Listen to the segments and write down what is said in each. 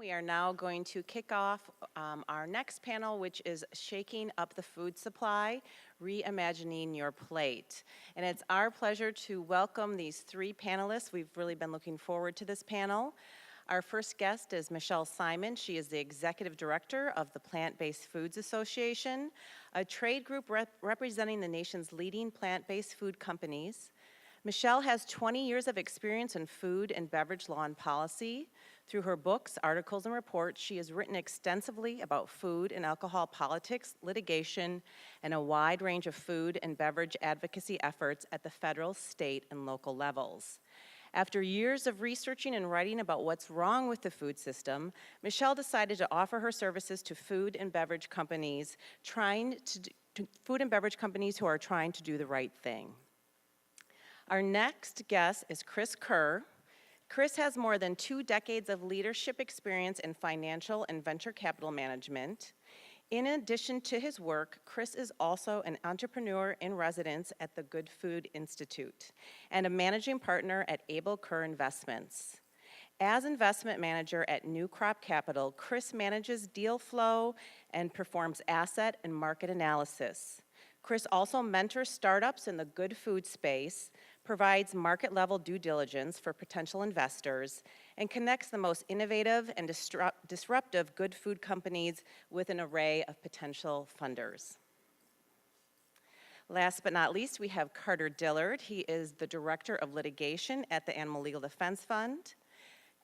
We are now going to kick off our next panel, which is Shaking Up the Food Supply, Reimagining Your Plate. And it's our pleasure to welcome these three panelists. We've really been looking forward to this panel. Our first guest is Michele Simon. She is the Executive Director of the Plant-Based Foods Association, a trade group representing the nation's leading plant-based food companies. Michele has 20 years of experience in food and beverage law and policy. Through her books, articles, and reports, she has written extensively about food and alcohol politics, litigation, and a wide range of food and beverage advocacy efforts at the federal, state, and local levels. After years of researching and writing about what's wrong with the food system, Michele decided to offer her services to food and beverage companies who are trying to do the right thing. Our next guest is Chris Kerr. Chris has more than 2 decades of leadership experience in financial and venture capital management. In addition to his work, Chris is also an entrepreneur in residence at the Good Food Institute and a managing partner at Abel Kerr Investments. As investment manager at New Crop Capital, Chris manages deal flow and performs asset and market analysis. Chris also mentors startups in the good food space, provides market-level due diligence for potential investors, and connects the most innovative and disruptive good food companies with an array of potential funders. Last but not least, we have Carter Dillard. He is the Director of Litigation at the Animal Legal Defense Fund.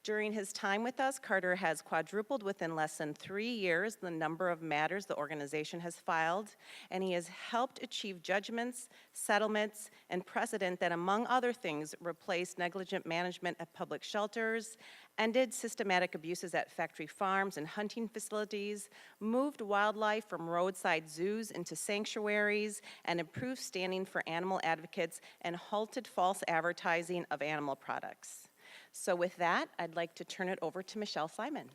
During his time with us, Carter has quadrupled within less than 3 years the number of matters the organization has filed, and he has helped achieve judgments, settlements, and precedent that, among other things, replaced negligent management at public shelters, ended systematic abuses at factory farms and hunting facilities, moved wildlife from roadside zoos into sanctuaries, and improved standing for animal advocates, and halted false advertising of animal products. So with that, I'd like to turn it over to Michele Simon.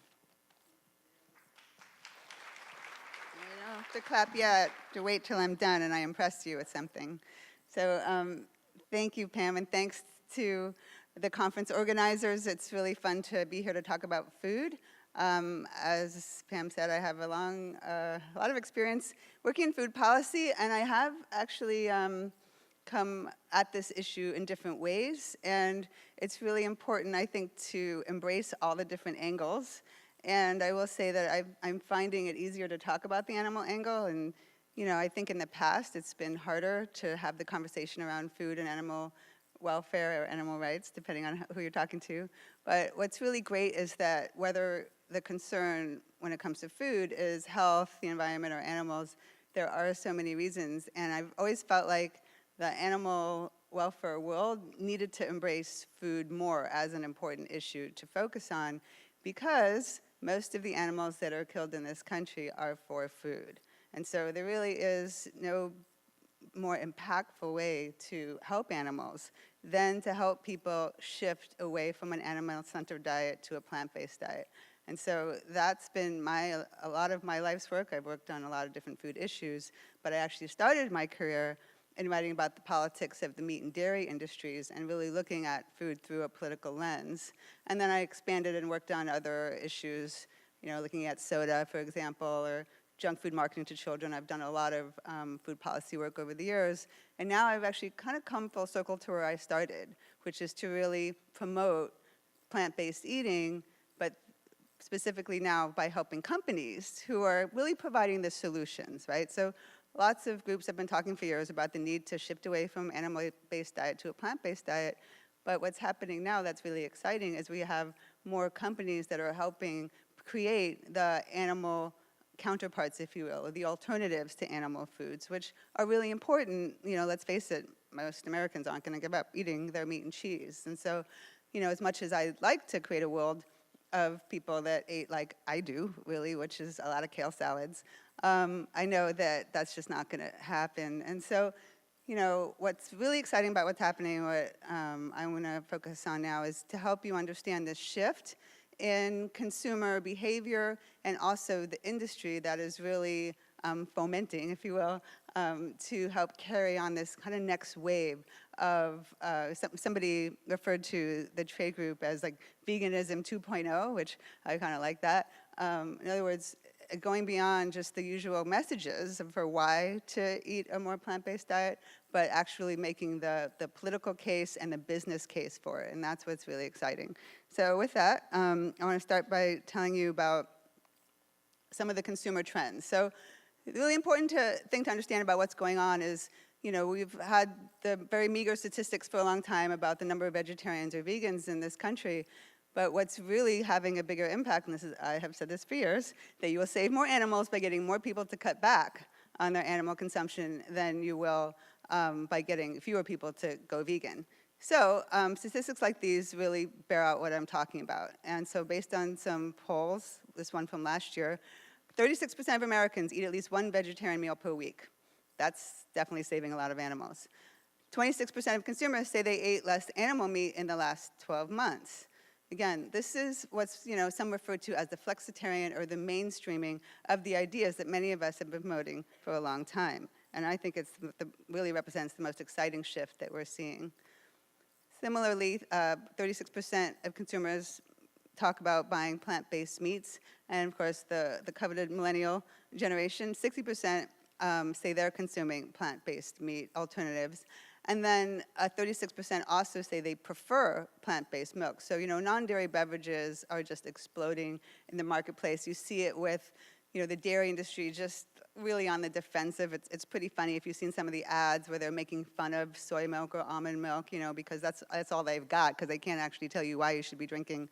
You don't have to clap yet, to wait till I'm done and I impress you with something. So thank you, Pam, and thanks to the conference organizers. It's really fun to be here to talk about food. As Pam said, I have a lot of experience working in food policy, and I have actually come at this issue in different ways, and it's really important, I think, to embrace all the different angles. And I will say that I'm finding it easier to talk about the animal angle, and I think in the past it's been harder to have the conversation around food and animal welfare or animal rights, depending on who you're talking to. But what's really great is that whether the concern when it comes to food is health, the environment, or animals, there are so many reasons, and I've always felt like the animal welfare world needed to embrace food more as an important issue to focus on, because most of the animals that are killed in this country are for food. And so there really is no more impactful way to help animals than to help people shift away from an animal-centered diet to a plant-based diet. And so that's been a lot of my life's work. I've worked on a lot of different food issues, but I actually started my career in writing about the politics of the meat and dairy industries and really looking at food through a political lens. And then I expanded and worked on other issues, looking at soda, for example, or junk food marketing to children. I've done a lot of food policy work over the years. And now I've actually kind of come full circle to where I started, which is to really promote plant-based eating, but specifically now by helping companies who are really providing the solutions, right? So lots of groups have been talking for years about the need to shift away from animal-based diet to a plant-based diet. But what's happening now that's really exciting is we have more companies that are helping create the animal counterparts, if you will, or the alternatives to animal foods, which are really important. Let's face it, most Americans aren't going to give up eating their meat and cheese. And so, as much as I'd like to create a world of people that ate like I do, really, which is a lot of kale salads, I know that that's just not going to happen. And so, what's really exciting about what's happening, what I want to focus on now, is to help you understand this shift in consumer behavior and also the industry that is really fomenting, if you will, to help carry on this kind of next wave of, somebody referred to the trade group as like veganism 2.0, which I kind of like that. In other words, going beyond just the usual messages for why to eat a more plant-based diet, but actually making the political case and the business case for it, and that's what's really exciting. So with that, I want to start by telling you about some of the consumer trends. So the really important thing to understand about what's going on is, we've had the very meager statistics for a long time about the number of vegetarians or vegans in this country. But what's really having a bigger impact, and this is, I have said this for years, that you will save more animals by getting more people to cut back on their animal consumption than you will by getting fewer people to go vegan. So statistics like these really bear out what I'm talking about. And so based on some polls, this one from last year, 36% of Americans eat at least one vegetarian meal per week. That's definitely saving a lot of animals. 26% of consumers say they ate less animal meat in the last 12 months. Again, this is what's some refer to as the flexitarian or the mainstreaming of the ideas that many of us have been promoting for a long time. And I think it really represents the most exciting shift that we're seeing. Similarly, 36% of consumers talk about buying plant-based meats. And of course, the coveted millennial generation, 60% say they're consuming plant-based meat alternatives. And then 36% also say they prefer plant-based milk. So, non-dairy beverages are just exploding in the marketplace. You see it with, the dairy industry just really on the defensive. It's pretty funny if you've seen some of the ads where they're making fun of soy milk or almond milk, because that's all they've got, because they can't actually tell you why you should be drinking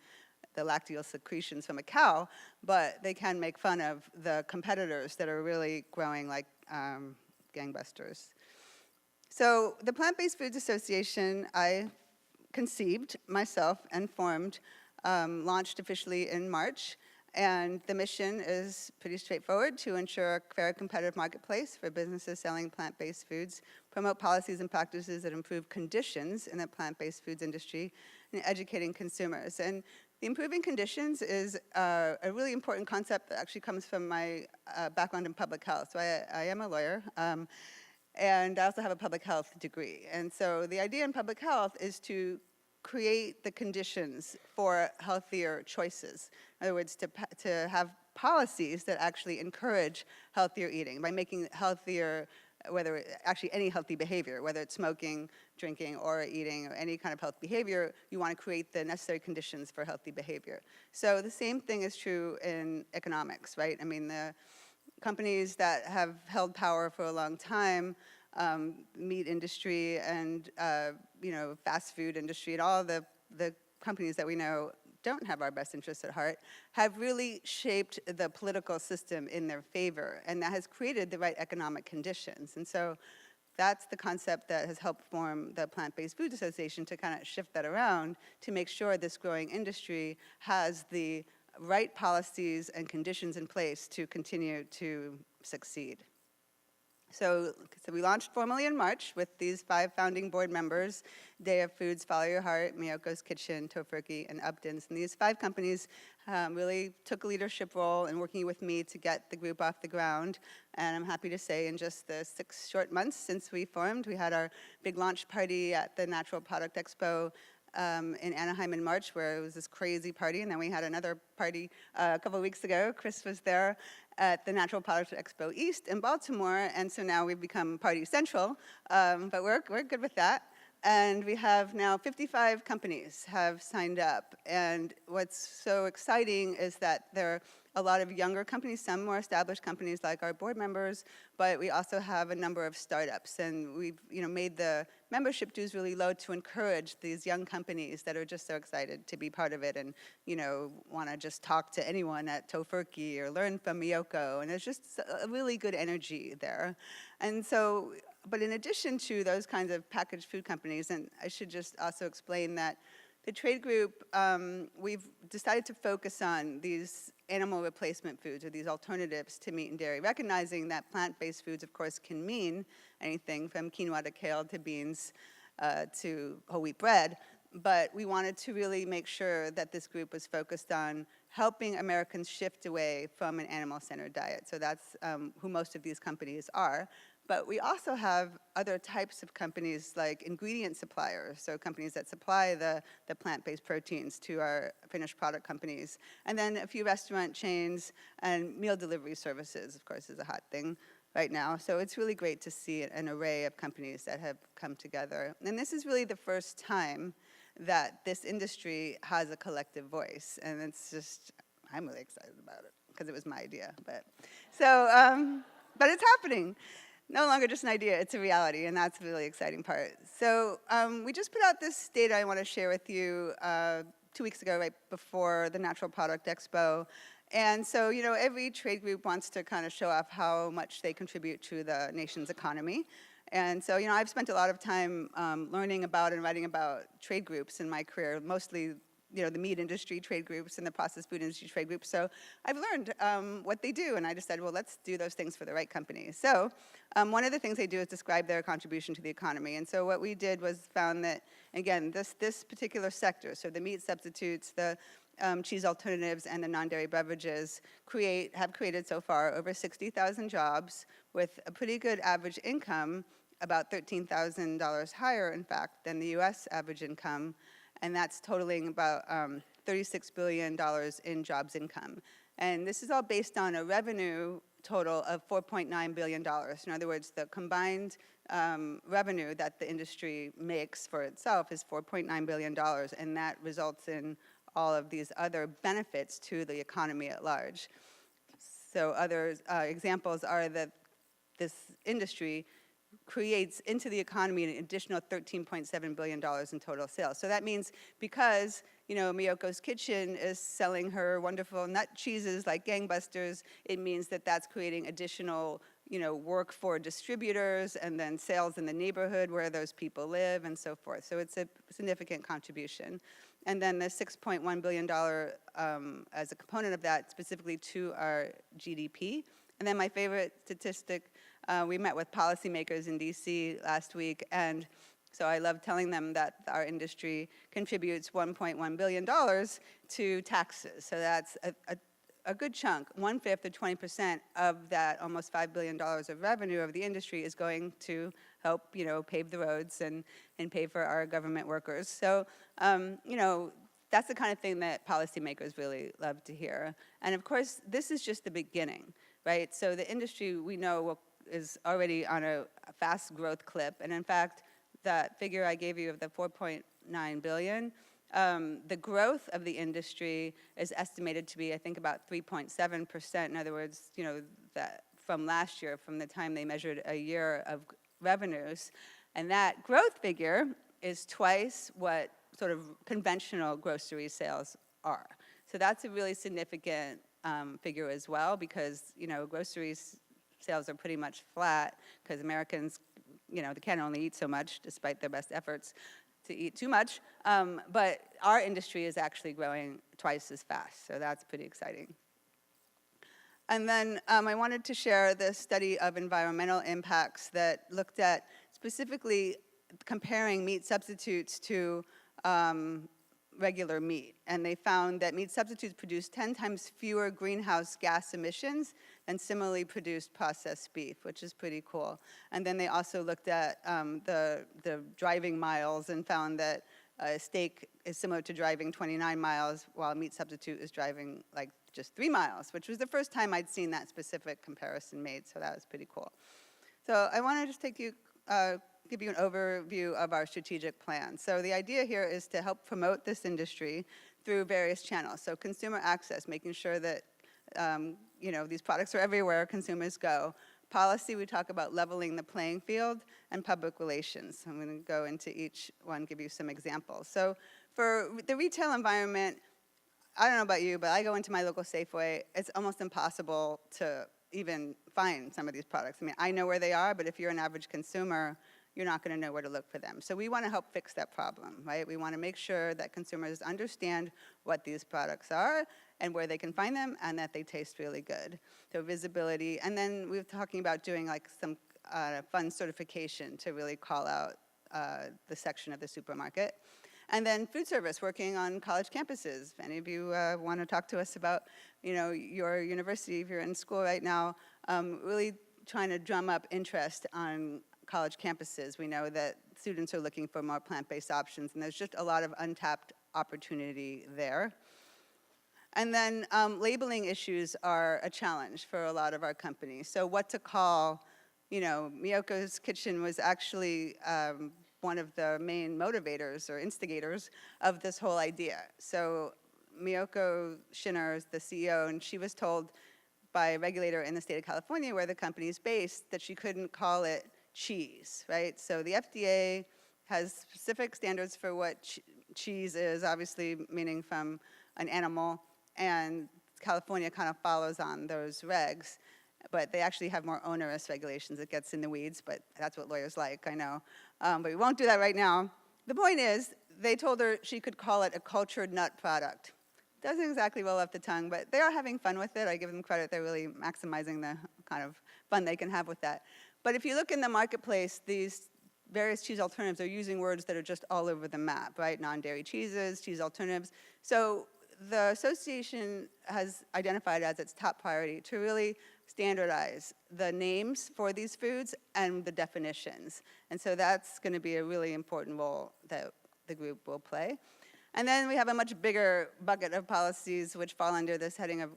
the lacteal secretions from a cow, but they can make fun of the competitors that are really growing like gangbusters. So the Plant-Based Foods Association, I conceived myself and formed, launched officially in March. And the mission is pretty straightforward: to ensure a fair, competitive marketplace for businesses selling plant-based foods, promote policies and practices that improve conditions in the plant-based foods industry, and educating consumers. And the improving conditions is a really important concept that actually comes from my background in public health. So I am a lawyer. And I also have a public health degree. And so the idea in public health is to create the conditions for healthier choices. In other words, to have policies that actually encourage healthier eating by making healthier, whether actually any healthy behavior, whether it's smoking, drinking, or eating, or any kind of health behavior, you want to create the necessary conditions for healthy behavior. So the same thing is true in economics, right? I mean, the companies that have held power for a long time, meat industry and fast food industry, and all the companies that we know don't have our best interests at heart, have really shaped the political system in their favor, and that has created the right economic conditions. And so that's the concept that has helped form the Plant-Based Foods Association, to kind of shift that around to make sure this growing industry has the right policies and conditions in place to continue to succeed. So we launched formally in March with these 5 founding board members: Day of Foods, Follow Your Heart, Miyoko's Kitchen, Tofurky, and Upton's. And these 5 companies really took a leadership role in working with me to get the group off the ground. And I'm happy to say, in just the 6 short months since we formed, we had our big launch party at the Natural Product Expo in Anaheim in March, where it was this crazy party. And then we had another party a couple of weeks ago. Chris was there at the Natural Product Expo East in Baltimore. And so now we've become Party Central, but we're good with that. And we have now 55 companies have signed up. And what's so exciting is that there are a lot of younger companies, some more established companies like our board members, but we also have a number of startups. And we've made the membership dues really low to encourage these young companies that are just so excited to be part of it and want to just talk to anyone at Tofurky or learn from Miyoko. And there's just a really good energy there. And so, but in addition to those kinds of packaged food companies, and I should just also explain that the trade group, we've decided to focus on these animal replacement foods, or these alternatives to meat and dairy, recognizing that plant-based foods, of course, can mean anything from quinoa to kale to beans to whole wheat bread. But we wanted to really make sure that this group was focused on helping Americans shift away from an animal-centered diet. So that's who most of these companies are. But we also have other types of companies like ingredient suppliers, so companies that supply the plant-based proteins to our finished product companies. And then a few restaurant chains and meal delivery services, of course, is a hot thing right now. So it's really great to see an array of companies that have come together. And this is really the first time that this industry has a collective voice. And it's just, I'm really excited about it because it was my idea. But it's happening. No longer just an idea, it's a reality, and that's the really exciting part. So we just put out this data I want to share with you 2 weeks ago, right before the Natural Product Expo. And so, every trade group wants to kind of show off how much they contribute to the nation's economy. And so, I've spent a lot of time learning about and writing about trade groups in my career, mostly the meat industry trade groups and the processed food industry trade groups. So I've learned what they do, and I decided, well, let's do those things for the right companies. So one of the things they do is describe their contribution to the economy. And so what we did was found that, again, this particular sector, so the meat substitutes, the cheese alternatives, and the non-dairy beverages have created so far over 60,000 jobs with a pretty good average income, about $13,000 higher, in fact, than the US average income. And that's totaling about $36 billion in jobs income. And this is all based on a revenue total of $4.9 billion. In other words, the combined revenue that the industry makes for itself is $4.9 billion, and that results in all of these other benefits to the economy at large. So other examples are that this industry creates into the economy an additional $13.7 billion in total sales. So that means because, Miyoko's Kitchen is selling her wonderful nut cheeses like gangbusters, it means that that's creating additional, work for distributors and then sales in the neighborhood where those people live and so forth. So it's a significant contribution. And then the $6.1 billion as a component of that specifically to our GDP. And then my favorite statistic, we met with policymakers in DC last week, and so I love telling them that our industry contributes $1.1 billion to taxes. So that's a good chunk. 1/5 or 20% of that almost $5 billion of revenue of the industry is going to help, pave the roads and pay for our government workers. So, that's the kind of thing that policymakers really love to hear. And of course, this is just the beginning, right? So the industry, we know, is already on a fast growth clip. And in fact, that figure I gave you of the 4.9 billion, the growth of the industry is estimated to be, I think, about 3.7%. In other words, that from last year, from the time they measured a year of revenues. And that growth figure is twice what sort of conventional grocery sales are. So that's a really significant figure as well, because, groceries sales are pretty much flat because Americans, they can only eat so much despite their best efforts to eat too much. But our industry is actually growing twice as fast, so that's pretty exciting. And then I wanted to share the study of environmental impacts that looked at specifically comparing meat substitutes to regular meat. And they found that meat substitutes produce 10 times fewer greenhouse gas emissions than similarly produced processed beef, which is pretty cool. And then they also looked at the driving miles and found that steak is similar to driving 29 miles, while meat substitute is driving like just 3 miles, which was the first time I'd seen that specific comparison made, so that was pretty cool. So I want to just give you an overview of our strategic plan. So the idea here is to help promote this industry through various channels. So consumer access, making sure that these products are everywhere consumers go. Policy, we talk about leveling the playing field, and public relations. I'm going to go into each one, give you some examples. So for the retail environment, I don't know about you, but I go into my local Safeway. It's almost impossible to even find some of these products. I mean, I know where they are, but if you're an average consumer, you're not going to know where to look for them. So we want to help fix that problem, right? We want to make sure that consumers understand what these products are and where they can find them, and that they taste really good. So visibility, and then we were talking about doing like some fun certification to really call out the section of the supermarket. And then food service, working on college campuses. If any of you want to talk to us about, your university, if you're in school right now, really trying to drum up interest on college campuses. We know that students are looking for more plant-based options, and there's just a lot of untapped opportunity there. And then labeling issues are a challenge for a lot of our companies. So what to call, Miyoko's Kitchen was actually one of the main motivators or instigators of this whole idea. So Miyoko Schinner is the CEO, and she was told by a regulator in the state of California, where the company is based, that she couldn't call it cheese, right? So the FDA has specific standards for what cheese is, obviously meaning from an animal, and California kind of follows on those regs, but they actually have more onerous regulations. It gets in the weeds, but that's what lawyers like, I know. But we won't do that right now. The point is, they told her she could call it a cultured nut product. Doesn't exactly roll off the tongue, but they are having fun with it. I give them credit. They're really maximizing the kind of fun they can have with that. But if you look in the marketplace, these various cheese alternatives are using words that are just all over the map, right? Non-dairy cheeses, cheese alternatives. So the association has identified as its top priority to really standardize the names for these foods and the definitions. And so that's going to be a really important role that the group will play. And then we have a much bigger bucket of policies which fall under this heading of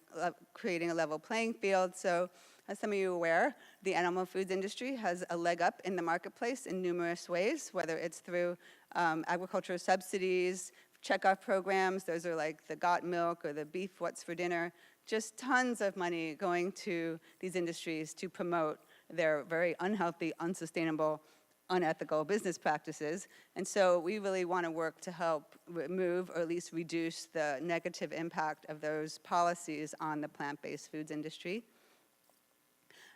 creating a level playing field. So as some of you are aware, the animal foods industry has a leg up in the marketplace in numerous ways, whether it's through agricultural subsidies, checkoff programs. Those are like the got milk or the beef what's for dinner. Just tons of money going to these industries to promote their very unhealthy, unsustainable, unethical business practices. And so we really want to work to help remove or at least reduce the negative impact of those policies on the plant-based foods industry.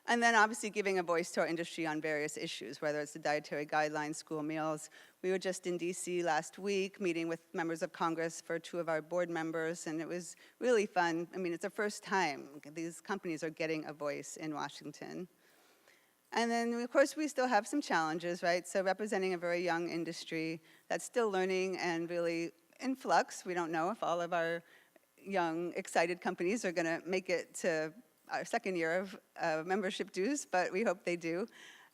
And then obviously giving a voice to our industry on various issues, whether it's the dietary guidelines, school meals. We were just in DC last week meeting with members of Congress for 2 of our board members, and it was really fun. I mean, it's the first time these companies are getting a voice in Washington. And then, of course, we still have some challenges, right? So representing a very young industry that's still learning and really in flux. We don't know if all of our young, excited companies are going to make it to our second year of membership dues, but we hope they do.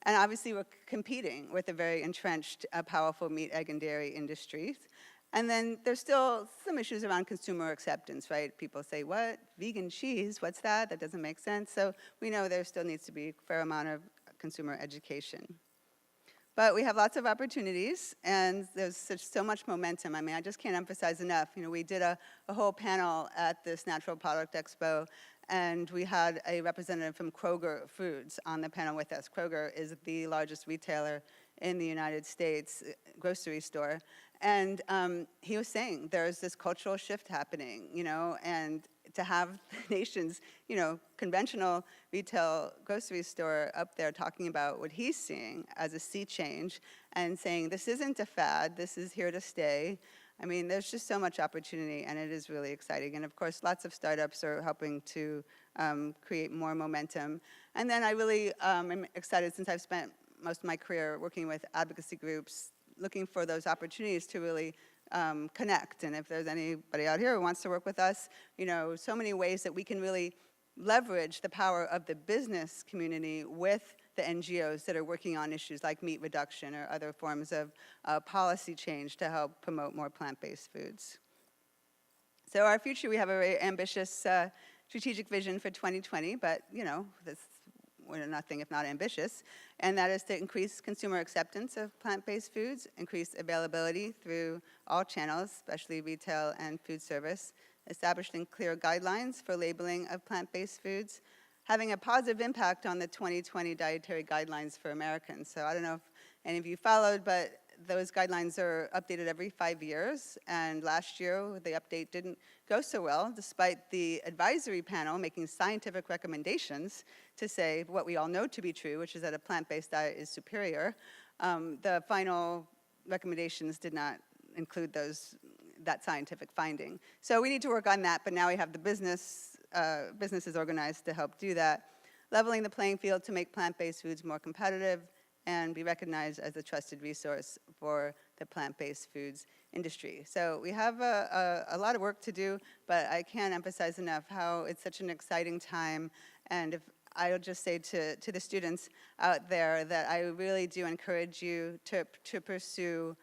And obviously, we're competing with a very entrenched, powerful meat, egg, and dairy industries. And then there's still some issues around consumer acceptance, right? People say, what? Vegan cheese? What's that? That doesn't make sense. So we know there still needs to be a fair amount of consumer education. But we have lots of opportunities, and there's so much momentum. I mean, I just can't emphasize enough. We did a whole panel at this Natural Product Expo, and we had a representative from Kroger Foods on the panel with us. Kroger is the largest retailer in the United States, grocery store. And he was saying there's this cultural shift happening, and to have the nation's, conventional retail grocery store up there talking about what he's seeing as a sea change and saying this isn't a fad, this is here to stay. I mean, there's just so much opportunity, and it is really exciting. And of course, lots of startups are helping to create more momentum. And then I really am excited, since I've spent most of my career working with advocacy groups, looking for those opportunities to really connect. And if there's anybody out here who wants to work with us, so many ways that we can really leverage the power of the business community with the NGOs that are working on issues like meat reduction or other forms of policy change to help promote more plant-based foods. So our future, we have a very ambitious strategic vision for 2020, but we're nothing if not ambitious, and that is to increase consumer acceptance of plant-based foods, increase availability through all channels, especially retail and food service, establishing clear guidelines for labeling of plant-based foods, having a positive impact on the 2020 dietary guidelines for Americans. So I don't know if any of you followed, but those guidelines are updated every 5 years, and last year the update didn't go so well, despite the advisory panel making scientific recommendations to say what we all know to be true, which is that a plant-based diet is superior. The final recommendations did not include that scientific finding. So we need to work on that, but now we have the businesses organized to help do that, leveling the playing field to make plant-based foods more competitive and be recognized as a trusted resource for the plant-based foods industry. So we have a lot of work to do, but I can't emphasize enough how it's such an exciting time. And if I'll just say to the students out there that I really do encourage you to pursue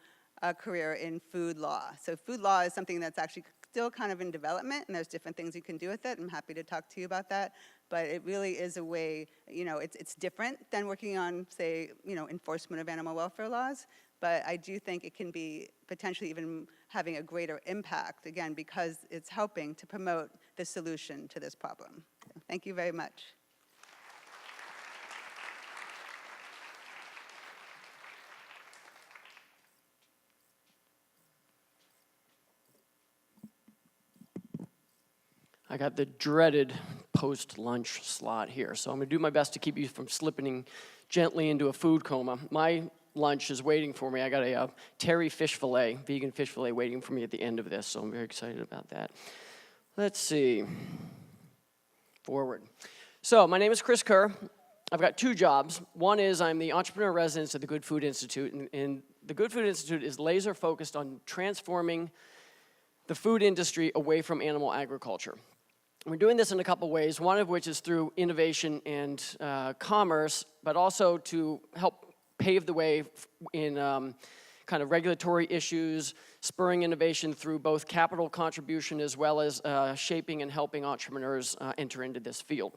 a career in food law. So food law is something that's actually still kind of in development, and there's different things you can do with it. I'm happy to talk to you about that. But it really is a way, it's different than working on, say, enforcement of animal welfare laws. But I do think it can be potentially even having a greater impact, again, because it's helping to promote the solution to this problem. So thank you very much. I got the dreaded post-lunch slot here, so I'm going to do my best to keep you from slipping gently into a food coma. My lunch is waiting for me. I got a Terry fish fillet, vegan fish fillet, waiting for me at the end of this, so I'm very excited about that. Let's see. Forward. So my name is Chris Kerr. I've got 2 jobs. One is I'm the entrepreneur resident at the Good Food Institute, and the Good Food Institute is laser focused on transforming the food industry away from animal agriculture. We're doing this in a couple ways, one of which is through innovation and commerce, but also to help pave the way in kind of regulatory issues, spurring innovation through both capital contribution as well as shaping and helping entrepreneurs enter into this field.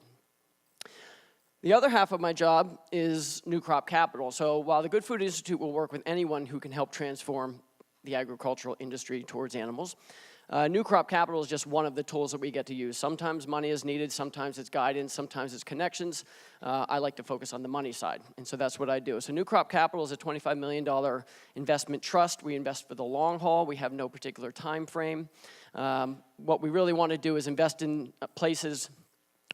The other half of my job is New Crop Capital. So while the Good Food Institute will work with anyone who can help transform the agricultural industry towards animals, New Crop Capital is just one of the tools that we get to use. Sometimes money is needed, sometimes it's guidance, sometimes it's connections. I like to focus on the money side, and so that's what I do. So New Crop Capital is a $25 million investment trust. We invest for the long haul. We have no particular time frame. What we really want to do is invest in places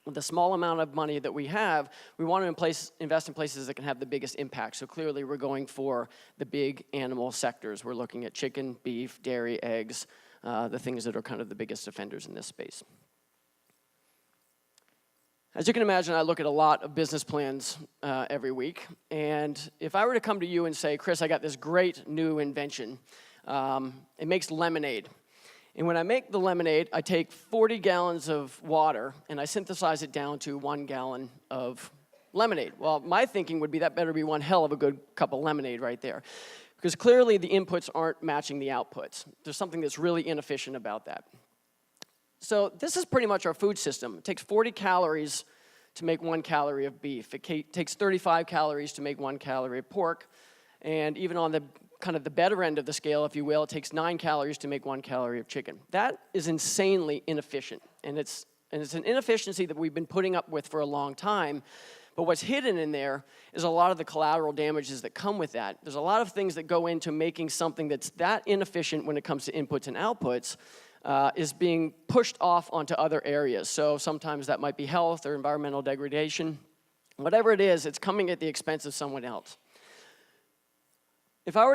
with the small amount of money that we have. We want to invest in places that can have the biggest impact. So clearly we're going for the big animal sectors. We're looking at chicken, beef, dairy, eggs, the things that are kind of the biggest offenders in this space. As you can imagine, I look at a lot of business plans every week, and if I were to come to you and say, Chris, I got this great new invention, it makes lemonade. And when I make the lemonade, I take 40 gallons of water and I synthesize it down to 1 gallon of lemonade. Well, my thinking would be that better be one hell of a good cup of lemonade right there. Because clearly the inputs aren't matching the outputs. There's something that's really inefficient about that. So this is pretty much our food system. It takes 40 calories to make 1 calorie of beef. It takes 35 calories to make 1 calorie of pork. And even on the kind of the better end of the scale, if you will, it takes 9 calories to make 1 calorie of chicken. That is insanely inefficient. And it's an inefficiency that we've been putting up with for a long time. But what's hidden in there is a lot of the collateral damages that come with that. There's a lot of things that go into making something that's that inefficient when it comes to inputs and outputs is being pushed off onto other areas. So sometimes that might be health or environmental degradation. Whatever it is, it's coming at the expense of someone else. If my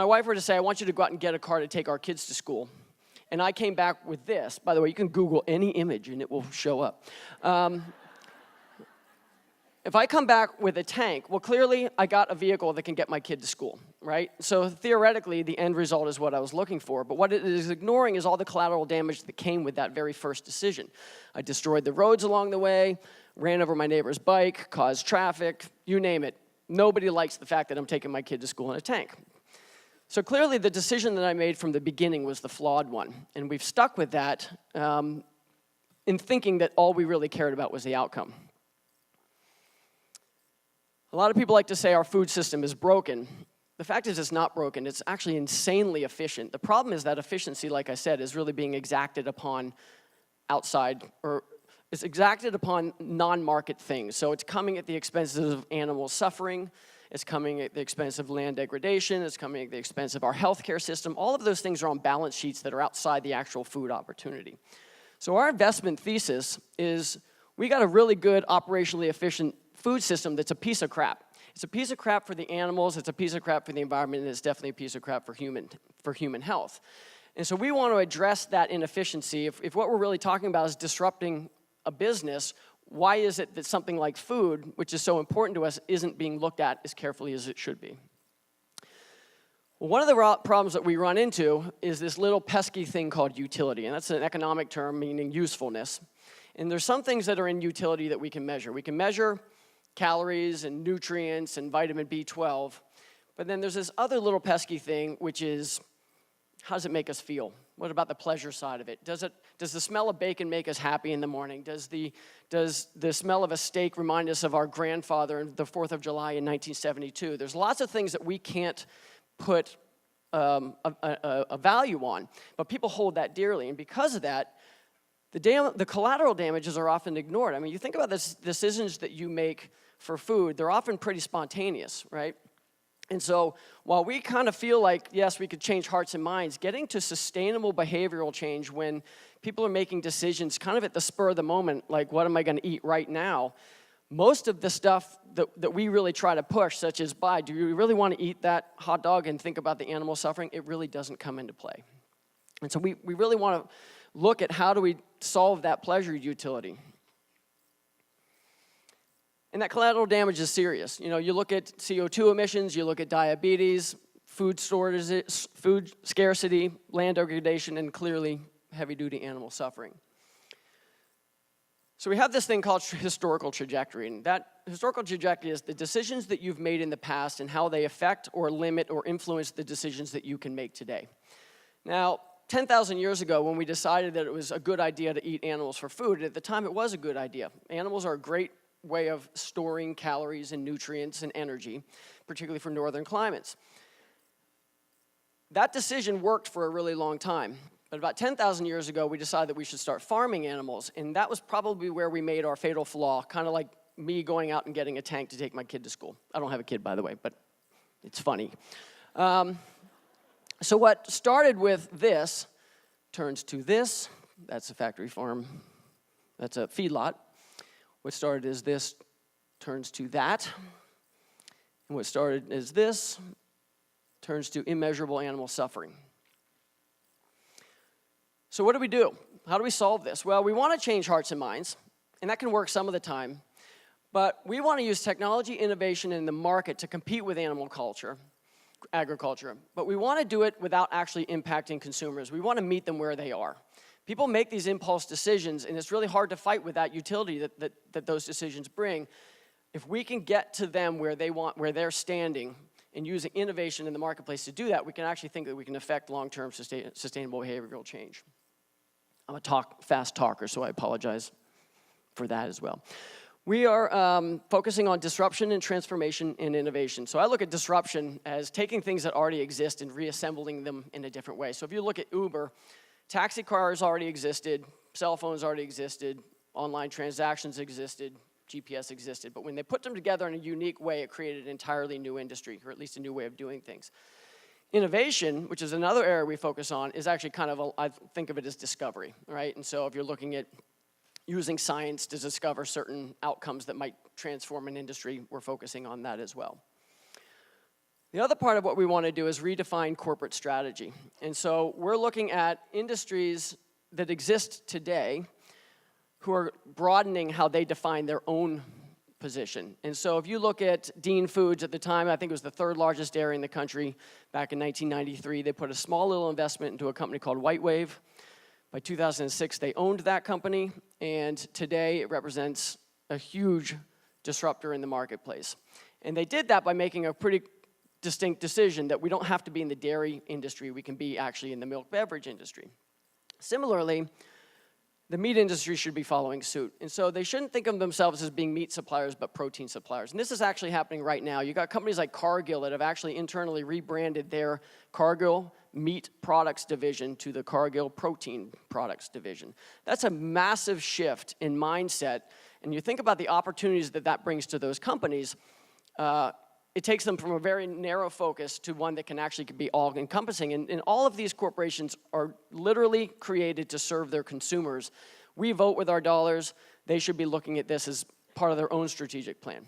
wife were to say, I want you to go out and get a car to take our kids to school, and I came back with this. By the way, you can Google any image and it will show up. If I come back with a tank, well, clearly I got a vehicle that can get my kid to school, right? So theoretically, the end result is what I was looking for. But what it is ignoring is all the collateral damage that came with that very first decision. I destroyed the roads along the way, ran over my neighbor's bike, caused traffic, you name it. Nobody likes the fact that I'm taking my kid to school in a tank. So clearly the decision that I made from the beginning was the flawed one. And we've stuck with that in thinking that all we really cared about was the outcome. A lot of people like to say our food system is broken. The fact is it's not broken. It's actually insanely efficient. The problem is that efficiency, like I said, is really being exacted upon outside, or it's exacted upon non-market things. So it's coming at the expense of animal suffering. It's coming at the expense of land degradation. It's coming at the expense of our healthcare system. All of those things are on balance sheets that are outside the actual food opportunity. So our investment thesis is we got a really good operationally efficient food system that's a piece of crap. It's a piece of crap for the animals, it's a piece of crap for the environment, and it's definitely a piece of crap for human health. And so we want to address that inefficiency. If what we're really talking about is disrupting a business, why is it that something like food, which is so important to us, isn't being looked at as carefully as it should be? Well, one of the problems that we run into is this little pesky thing called utility, and that's an economic term meaning usefulness. And there's some things that are in utility that we can measure. We can measure calories and nutrients and vitamin B12. But then there's this other little pesky thing, which is, how does it make us feel? What about the pleasure side of it? Does the smell of bacon make us happy in the morning? Does the smell of a steak remind us of our grandfather and the 4th of July in 1972? There's lots of things that we can't put a value on, but people hold that dearly. And because of that, the collateral damages are often ignored. I mean, you think about the decisions that you make for food, they're often pretty spontaneous, right? And so while we kind of feel like, yes, we could change hearts and minds, getting to sustainable behavioral change when people are making decisions kind of at the spur of the moment, like what am I going to eat right now, most of the stuff that we really try to push, such as do you really want to eat that hot dog and think about the animal suffering, it really doesn't come into play. And so we really want to look at how do we solve that pleasure utility. And that collateral damage is serious. You know, you look at CO2 emissions, you look at diabetes, food scarcity, land degradation, and clearly heavy-duty animal suffering. So we have this thing called historical trajectory, and that historical trajectory is the decisions that you've made in the past and how they affect or limit or influence the decisions that you can make today. Now, 10,000 years ago, when we decided that it was a good idea to eat animals for food, at the time it was a good idea. Animals are a great way of storing calories and nutrients and energy, particularly for northern climates. That decision worked for a really long time. But about 10,000 years ago, we decided that we should start farming animals, and that was probably where we made our fatal flaw, kind of like me going out and getting a tank to take my kid to school. I don't have a kid, by the way, but it's funny. So what started with this turns to this. That's a factory farm. That's a feedlot. What started as this turns to that. And what started as this turns to immeasurable animal suffering. So what do we do? How do we solve this? Well, we want to change hearts and minds, and that can work some of the time. But we want to use technology, innovation, and the market to compete with agriculture. But we want to do it without actually impacting consumers. We want to meet them where they are. People make these impulse decisions, and it's really hard to fight with that utility that those decisions bring. If we can get to them where they're standing, and using innovation in the marketplace to do that, we can actually think that we can affect long-term sustainable behavioral change. I'm a fast talker, so I apologize for that as well. We are focusing on disruption and transformation and innovation. So I look at disruption as taking things that already exist and reassembling them in a different way. So if you look at Uber, taxi cars already existed, cell phones already existed, online transactions existed, GPS existed. But when they put them together in a unique way, it created an entirely new industry, or at least a new way of doing things. Innovation, which is another area we focus on, is actually kind of, I think of it as discovery, right? And so if you're looking at using science to discover certain outcomes that might transform an industry, we're focusing on that as well. The other part of what we want to do is redefine corporate strategy. And so we're looking at industries that exist today who are broadening how they define their own position. And so if you look at Dean Foods at the time, I think it was the third largest dairy in the country back in 1993. They put a small little investment into a company called White Wave. By 2006, they owned that company, and today it represents a huge disruptor in the marketplace. And they did that by making a pretty distinct decision that we don't have to be in the dairy industry, we can be actually in the milk beverage industry. Similarly, the meat industry should be following suit. And so they shouldn't think of themselves as being meat suppliers, but protein suppliers. And this is actually happening right now. You've got companies like Cargill that have actually internally rebranded their Cargill Meat Products Division to the Cargill Protein Products Division. That's a massive shift in mindset. And you think about the opportunities that brings to those companies, it takes them from a very narrow focus to one that can actually be all-encompassing. And all of these corporations are literally created to serve their consumers. We vote with our dollars. They should be looking at this as part of their own strategic plan.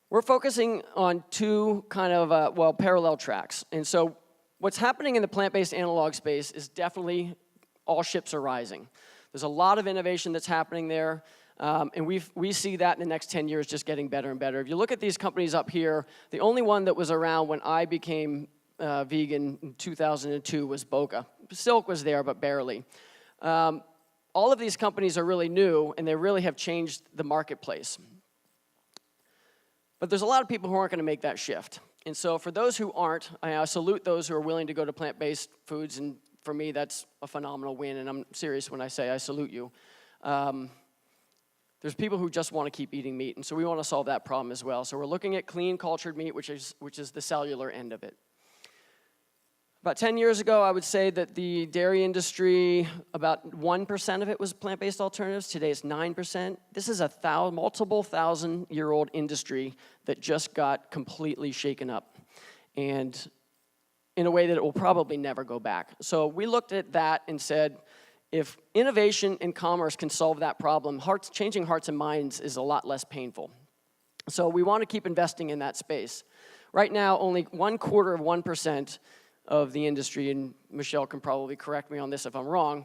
We're focusing on two kind of, parallel tracks. And so what's happening in the plant-based analog space is definitely all ships are rising. There's a lot of innovation that's happening there. And we see that in the next 10 years just getting better and better. If you look at these companies up here, the only one that was around when I became vegan in 2002 was Boca. Silk was there, but barely. all of these companies are really new, and they really have changed the marketplace. But there's a lot of people who aren't going to make that shift. And so for those who aren't, I salute those who are willing to go to plant-based foods, and for me, that's a phenomenal win, and I'm serious when I say I salute you. There's people who just want to keep eating meat, and so we want to solve that problem as well. So we're looking at clean cultured meat, which is the cellular end of it. About 10 years ago, I would say that the dairy industry, about 1% of it was plant-based alternatives. Today it's 9%. This is a multiple thousand-year-old industry that just got completely shaken up, and in a way that it will probably never go back. So we looked at that and said, if innovation and commerce can solve that problem, changing hearts and minds is a lot less painful. So we want to keep investing in that space. Right now, only 1/4% of the industry, and Michele can probably correct me on this if I'm wrong,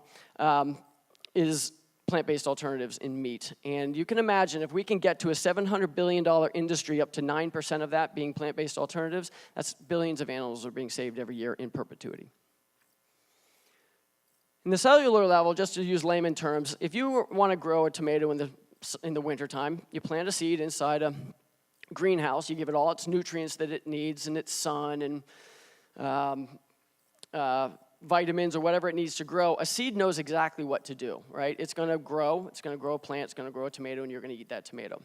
is plant-based alternatives in meat. And you can imagine if we can get to a $700 billion industry, up to 9% of that being plant-based alternatives, that's billions of animals are being saved every year in perpetuity. In the cellular level, just to use layman terms, if you want to grow a tomato in the wintertime, you plant a seed inside a greenhouse, you give it all its nutrients that it needs and its sun and vitamins or whatever it needs to grow. A seed knows exactly what to do, right? It's going to grow a plant, it's going to grow a tomato, and you're going to eat that tomato.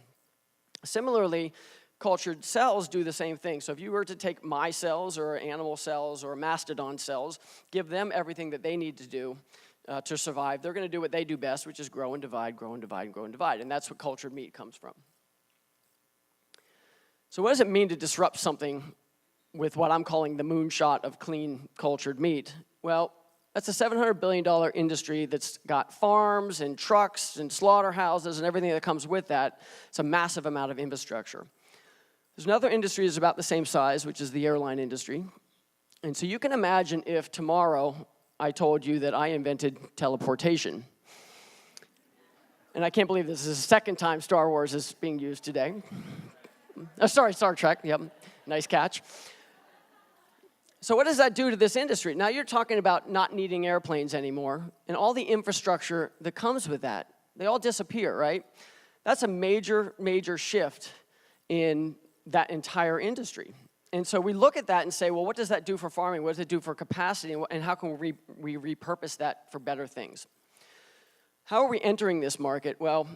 Similarly, cultured cells do the same thing. So if you were to take my cells or animal cells or mastodon cells, give them everything that they need to do to survive, they're going to do what they do best, which is grow and divide, grow and divide, and grow and divide. And that's what cultured meat comes from. So what does it mean to disrupt something with what I'm calling the moonshot of clean cultured meat? Well, that's a $700 billion industry that's got farms and trucks and slaughterhouses and everything that comes with that. It's a massive amount of infrastructure. There's another industry that's about the same size, which is the airline industry. And so you can imagine if tomorrow I told you that I invented teleportation. And I can't believe this is the second time Star Wars is being used today. Star Trek, yep, nice catch. So what does that do to this industry? Now you're talking about not needing airplanes anymore, and all the infrastructure that comes with that, they all disappear, right? That's a major, major shift in that entire industry. And so we look at that and say, well, what does that do for farming? What does it do for capacity? And how can we repurpose that for better things? How are we entering this market? Well,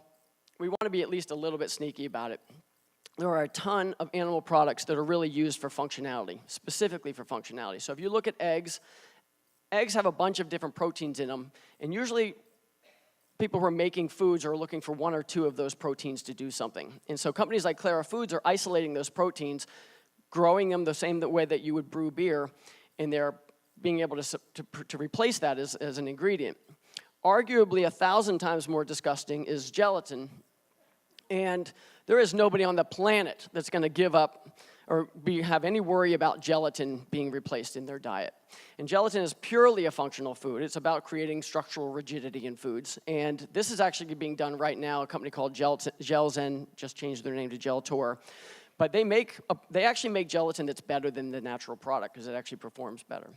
we want to be at least a little bit sneaky about it. There are a ton of animal products that are really used for functionality, specifically for functionality. So if you look at eggs have a bunch of different proteins in them, and usually people who are making foods are looking for one or two of those proteins to do something. And so companies like Clara Foods are isolating those proteins, growing them the same way that you would brew beer, and they're being able to replace that as an ingredient. Arguably 1,000 times more disgusting is gelatin. And there is nobody on the planet that's going to give up or have any worry about gelatin being replaced in their diet. And gelatin is purely a functional food. It's about creating structural rigidity in foods. And this is actually being done right now. A company called Gelzen just changed their name to Geltor. But they actually make gelatin that's better than the natural product because it actually performs better.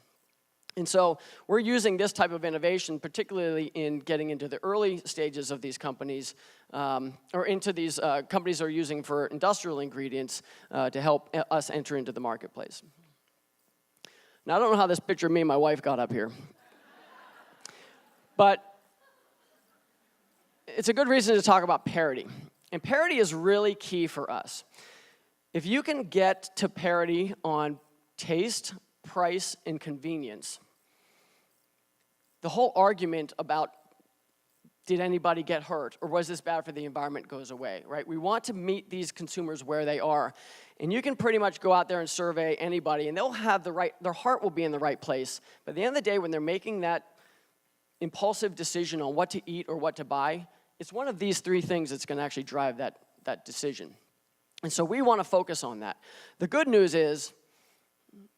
And so we're using this type of innovation, particularly in getting into the early stages of these companies, or into these companies that are using for industrial ingredients to help us enter into the marketplace. Now, I don't know how this picture of me and my wife got up here. But it's a good reason to talk about parity. And parity is really key for us. If you can get to parity on taste, price, and convenience, the whole argument about did anybody get hurt or was this bad for the environment goes away, right? We want to meet these consumers where they are. And you can pretty much go out there and survey anybody and they'll have their heart will be in the right place. But at the end of the day, when they're making that impulsive decision on what to eat or what to buy, it's one of these three things that's going to actually drive that decision. And so we want to focus on that. The good news is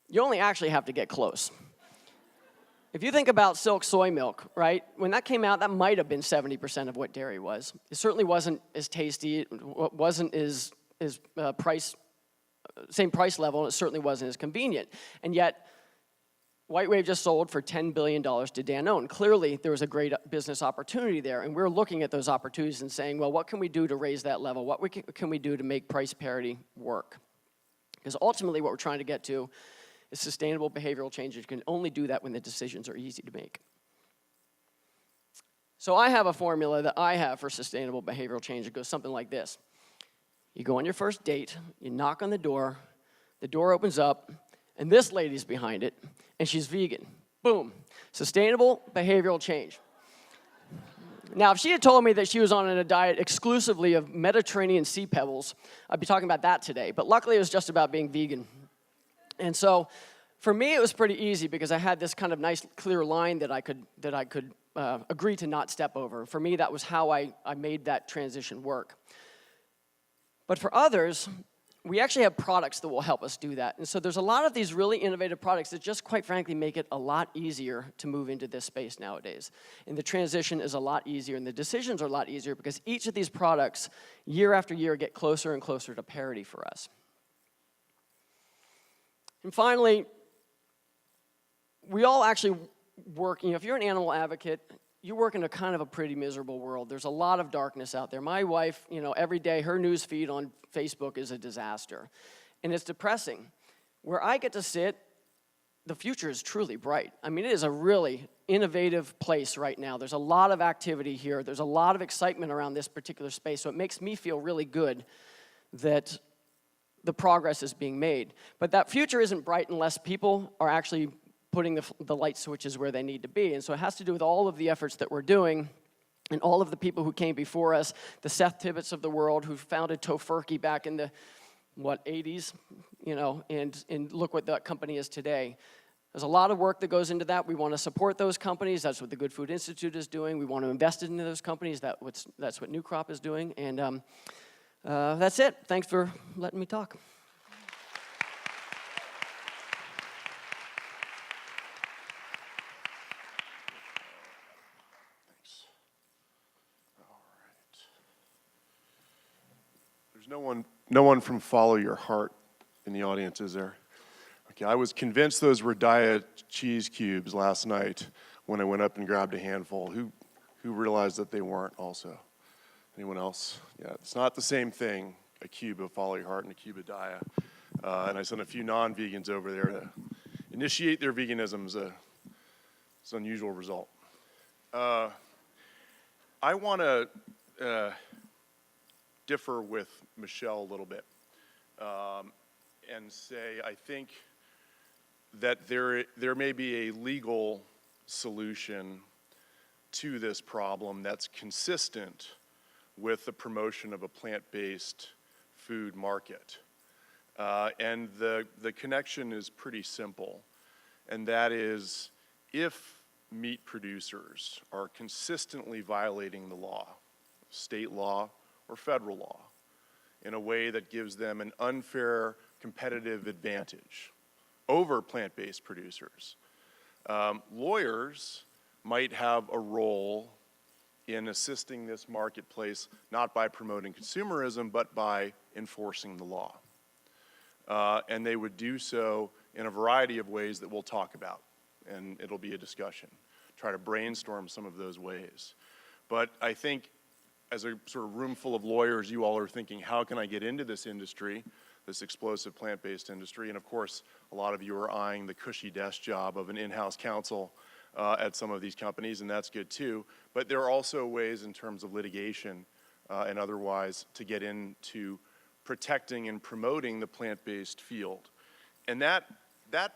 you only actually have to get close. If you think about silk soy milk, right? When that came out, that might have been 70% of what dairy was. It certainly wasn't as tasty. It wasn't as same price level, and it certainly wasn't as convenient. And yet, White Wave just sold for $10 billion to Danone. Clearly, there was a great business opportunity there, and we're looking at those opportunities and saying, well, what can we do to raise that level? What can we do to make price parity work? Because ultimately, what we're trying to get to is sustainable behavioral change. You can only do that when the decisions are easy to make. So I have a formula that I have for sustainable behavioral change. It goes something like this. You go on your first date, you knock on the door opens up, and this lady's behind it, and she's vegan. Boom. Sustainable behavioral change. Now, if she had told me that she was on a diet exclusively of Mediterranean sea pebbles, I'd be talking about that today. But luckily, it was just about being vegan. And so, for me, it was pretty easy because I had this kind of nice, clear line that I could agree to not step over. For me, that was how I made that transition work. But for others, we actually have products that will help us do that. And so there's a lot of these really innovative products that just, quite frankly, make it a lot easier to move into this space nowadays. And the transition is a lot easier, and the decisions are a lot easier because each of these products, year after year, get closer and closer to parity for us. And finally, we all actually work, if you're an animal advocate, you work in a kind of a pretty miserable world. There's a lot of darkness out there. My wife, every day, her news feed on Facebook is a disaster. And it's depressing. Where I get to sit, the future is truly bright. I mean, it is a really innovative place right now. There's a lot of activity here. There's a lot of excitement around this particular space. So it makes me feel really good that the progress is being made. But that future isn't bright unless people are actually putting the light switches where they need to be. And so it has to do with all of the efforts that we're doing and all of the people who came before us, the Seth Tibbetts of the world who founded Tofurkey back in the, 80s, and look what that company is today. There's a lot of work that goes into that. We want to support those companies. That's what the Good Food Institute is doing. We want to invest into those companies. That's what New Crop is doing. And that's it. Thanks for letting me talk. No one from Follow Your Heart in the audience, is there? Okay, I was convinced those were diet cheese cubes last night when I went up and grabbed a handful. Who realized that they weren't also? Anyone else? Yeah, it's not the same thing, a cube of Follow Your Heart and a cube of Dia. And I sent a few non-vegans over there to initiate their veganism. It's an unusual result. I want to differ with Michele a little bit and say I think that there may be a legal solution to this problem that's consistent with the promotion of a plant-based food market. And the connection is pretty simple, and that is if meat producers are consistently violating the law, state law or federal law, in a way that gives them an unfair competitive advantage over plant-based producers, lawyers might have a role in assisting this marketplace, not by promoting consumerism, but by enforcing the law. And they would do so in a variety of ways that we'll talk about, and it'll be a discussion. Try to brainstorm some of those ways. But I think as a sort of room full of lawyers, you all are thinking, how can I get into this industry, this explosive plant-based industry? And of course, a lot of you are eyeing the cushy desk job of an in-house counsel at some of these companies, and that's good too. But there are also ways in terms of litigation and otherwise to get into protecting and promoting the plant-based field. And that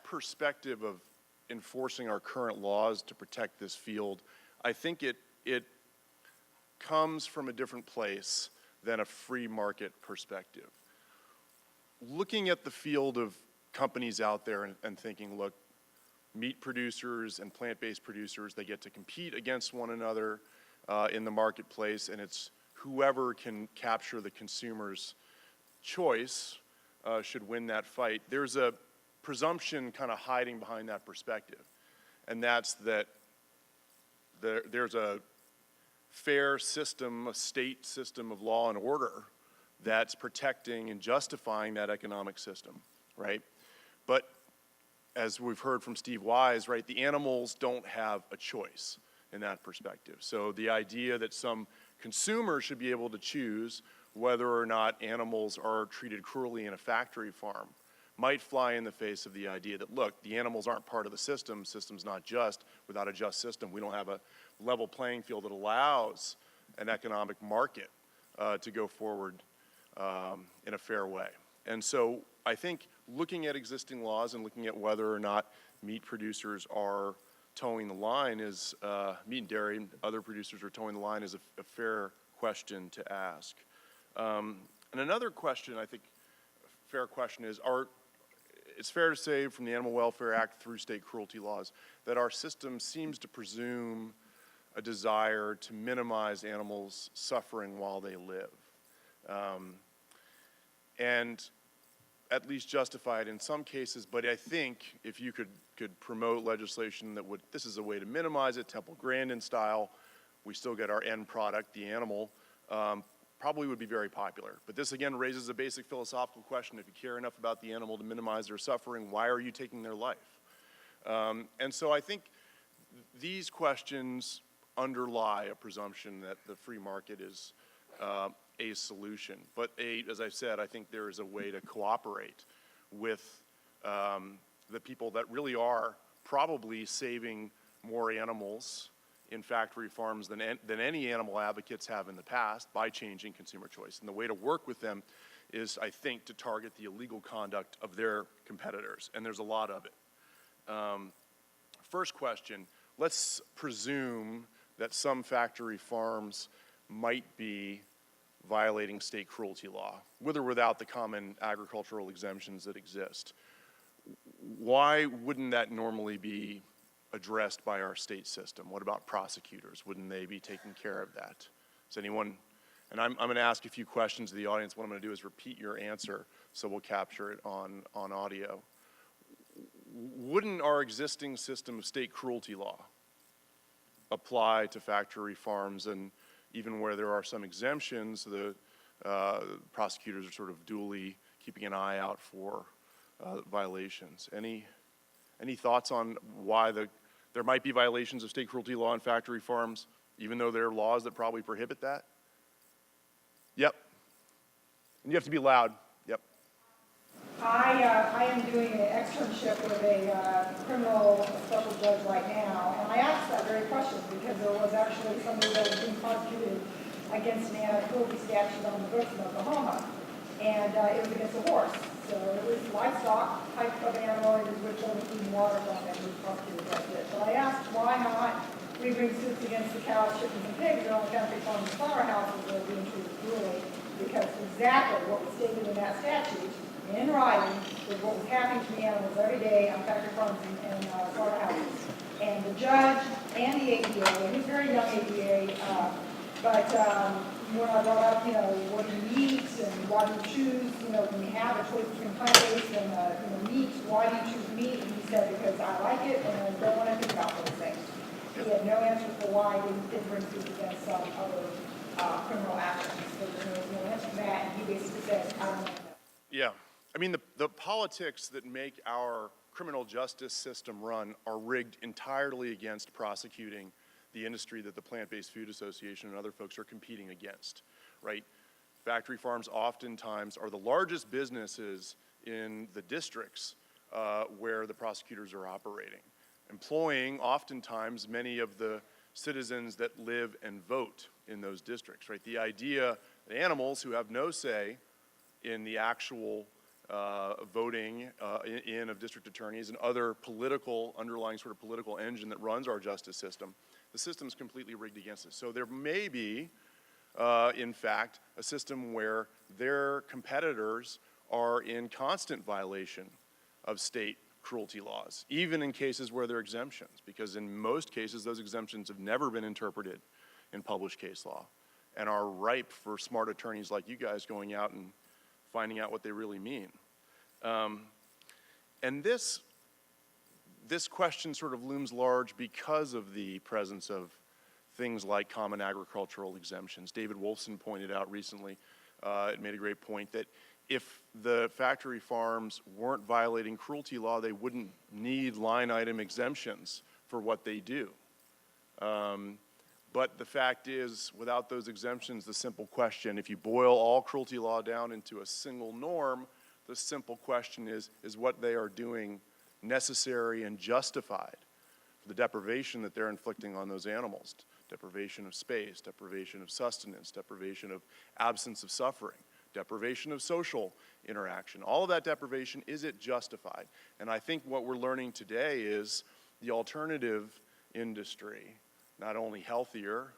perspective of enforcing our current laws to protect this field, I think it comes from a different place than a free market perspective. Looking at the field of companies out there and thinking, look, meat producers and plant-based producers, they get to compete against one another in the marketplace, and it's whoever can capture the consumer's choice should win that fight. There's a presumption kind of hiding behind that perspective, and that's that there's a fair system, a state system of law and order that's protecting and justifying that economic system, right? But as we've heard from Steve Wise, right, the animals don't have a choice in that perspective. So the idea that some consumer should be able to choose whether or not animals are treated cruelly in a factory farm might fly in the face of the idea that, look, the animals aren't part of the system. System's not just. Without a just system, we don't have a level playing field that allows an economic market to go forward in a fair way. And so I think looking at existing laws and looking at whether or not meat producers are towing the line is, meat and dairy and other producers are towing the line is a fair question to ask. And another question, I think, fair question is, it's fair to say from the Animal Welfare Act through state cruelty laws that our system seems to presume a desire to minimize animals' suffering while they live. And at least justify it in some cases, but I think if you could promote legislation that would, this is a way to minimize it, Temple Grandin style, we still get our end product, the animal, probably would be very popular. But this again raises a basic philosophical question. If you care enough about the animal to minimize their suffering, why are you taking their life? And so I think these questions underlie a presumption that the free market is a solution. But as I said, I think there is a way to cooperate with the people that really are probably saving more animals in factory farms than any animal advocates have in the past by changing consumer choice. And the way to work with them is, I think, to target the illegal conduct of their competitors, and there's a lot of it. First question, let's presume that some factory farms might be violating state cruelty law, with or without the common agricultural exemptions that exist. Why wouldn't that normally be addressed by our state system? What about prosecutors? Wouldn't they be taking care of that? Does anyone, and I'm going to ask a few questions to the audience. What I'm going to do is repeat your answer so we'll capture it on audio. Wouldn't our existing system of state cruelty law apply to factory farms, and even where there are some exemptions, the prosecutors are sort of duly keeping an eye out for violations? Any thoughts on why there might be violations of state cruelty law on factory farms, even though there are laws that probably prohibit that? Yep. And you have to be loud. Yep. I am doing an externship with a criminal special judge right now, and I asked that very question because there was actually somebody that was being prosecuted against an anti-cruelty statute on the books in Oklahoma, and it was against a horse. So it was livestock type of animal, it was with the food and water from it, was prosecuted like this. But I asked why not we bring suits against the cows, chickens, and pigs that are on factory farms and slaughterhouses that are being treated cruelly, because exactly what was stated in that statute in writing was what was happening to the animals every day on factory farms and slaughterhouses. And the judge and the ADA, and he's a very young ADA, but when I brought up, what do you eat and why do you choose, when you have a choice between plant-based and, meat, why do you choose meat? And he said, because I like it and I don't want to think about those things. He had no answer for why he didn't bring suits against some other criminal actions. So there was no answer to that, and he basically said, I don't want to know. Yeah. I mean, the politics that make our criminal justice system run are rigged entirely against prosecuting the industry that the Plant-Based Food Association and other folks are competing against, right? Factory farms oftentimes are the largest businesses in the districts where the prosecutors are operating, employing oftentimes many of the citizens that live and vote in those districts, right? The idea that animals who have no say in the actual voting in of district attorneys and other underlying sort of political engine that runs our justice system, the system's completely rigged against us. So there may be, in fact, a system where their competitors are in constant violation of state cruelty laws, even in cases where there are exemptions, because in most cases those exemptions have never been interpreted in published case law and are ripe for smart attorneys like you guys going out and finding out what they really mean. And this question sort of looms large because of the presence of things like common agricultural exemptions. David Wolfson pointed out recently, it made a great point, that if the factory farms weren't violating cruelty law, they wouldn't need line item exemptions for what they do. But the fact is, without those exemptions, the simple question, if you boil all cruelty law down into a single norm, the simple question is what they are doing necessary and justified for the deprivation that they're inflicting on those animals? Deprivation of space, deprivation of sustenance, deprivation of absence of suffering, deprivation of social interaction. All of that deprivation, is it justified? And I think what we're learning today is the alternative industry, not only healthier,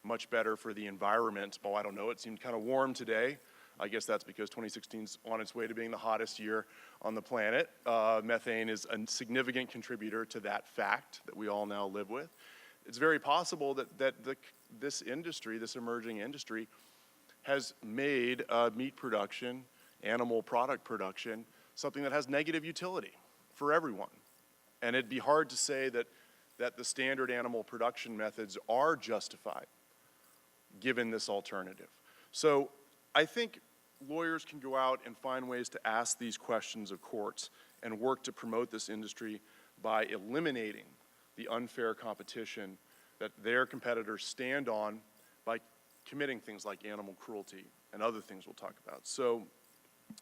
much better for the environment. Oh, I don't know, it seemed kind of warm today. I guess that's because 2016's on its way to being the hottest year on the planet. Methane is a significant contributor to that fact that we all now live with. It's very possible that this industry, this emerging industry, has made meat production, animal product production, something that has negative utility for everyone. And it'd be hard to say that the standard animal production methods are justified given this alternative. So I think lawyers can go out and find ways to ask these questions of courts and work to promote this industry by eliminating the unfair competition that their competitors stand on by committing things like animal cruelty and other things we'll talk about. So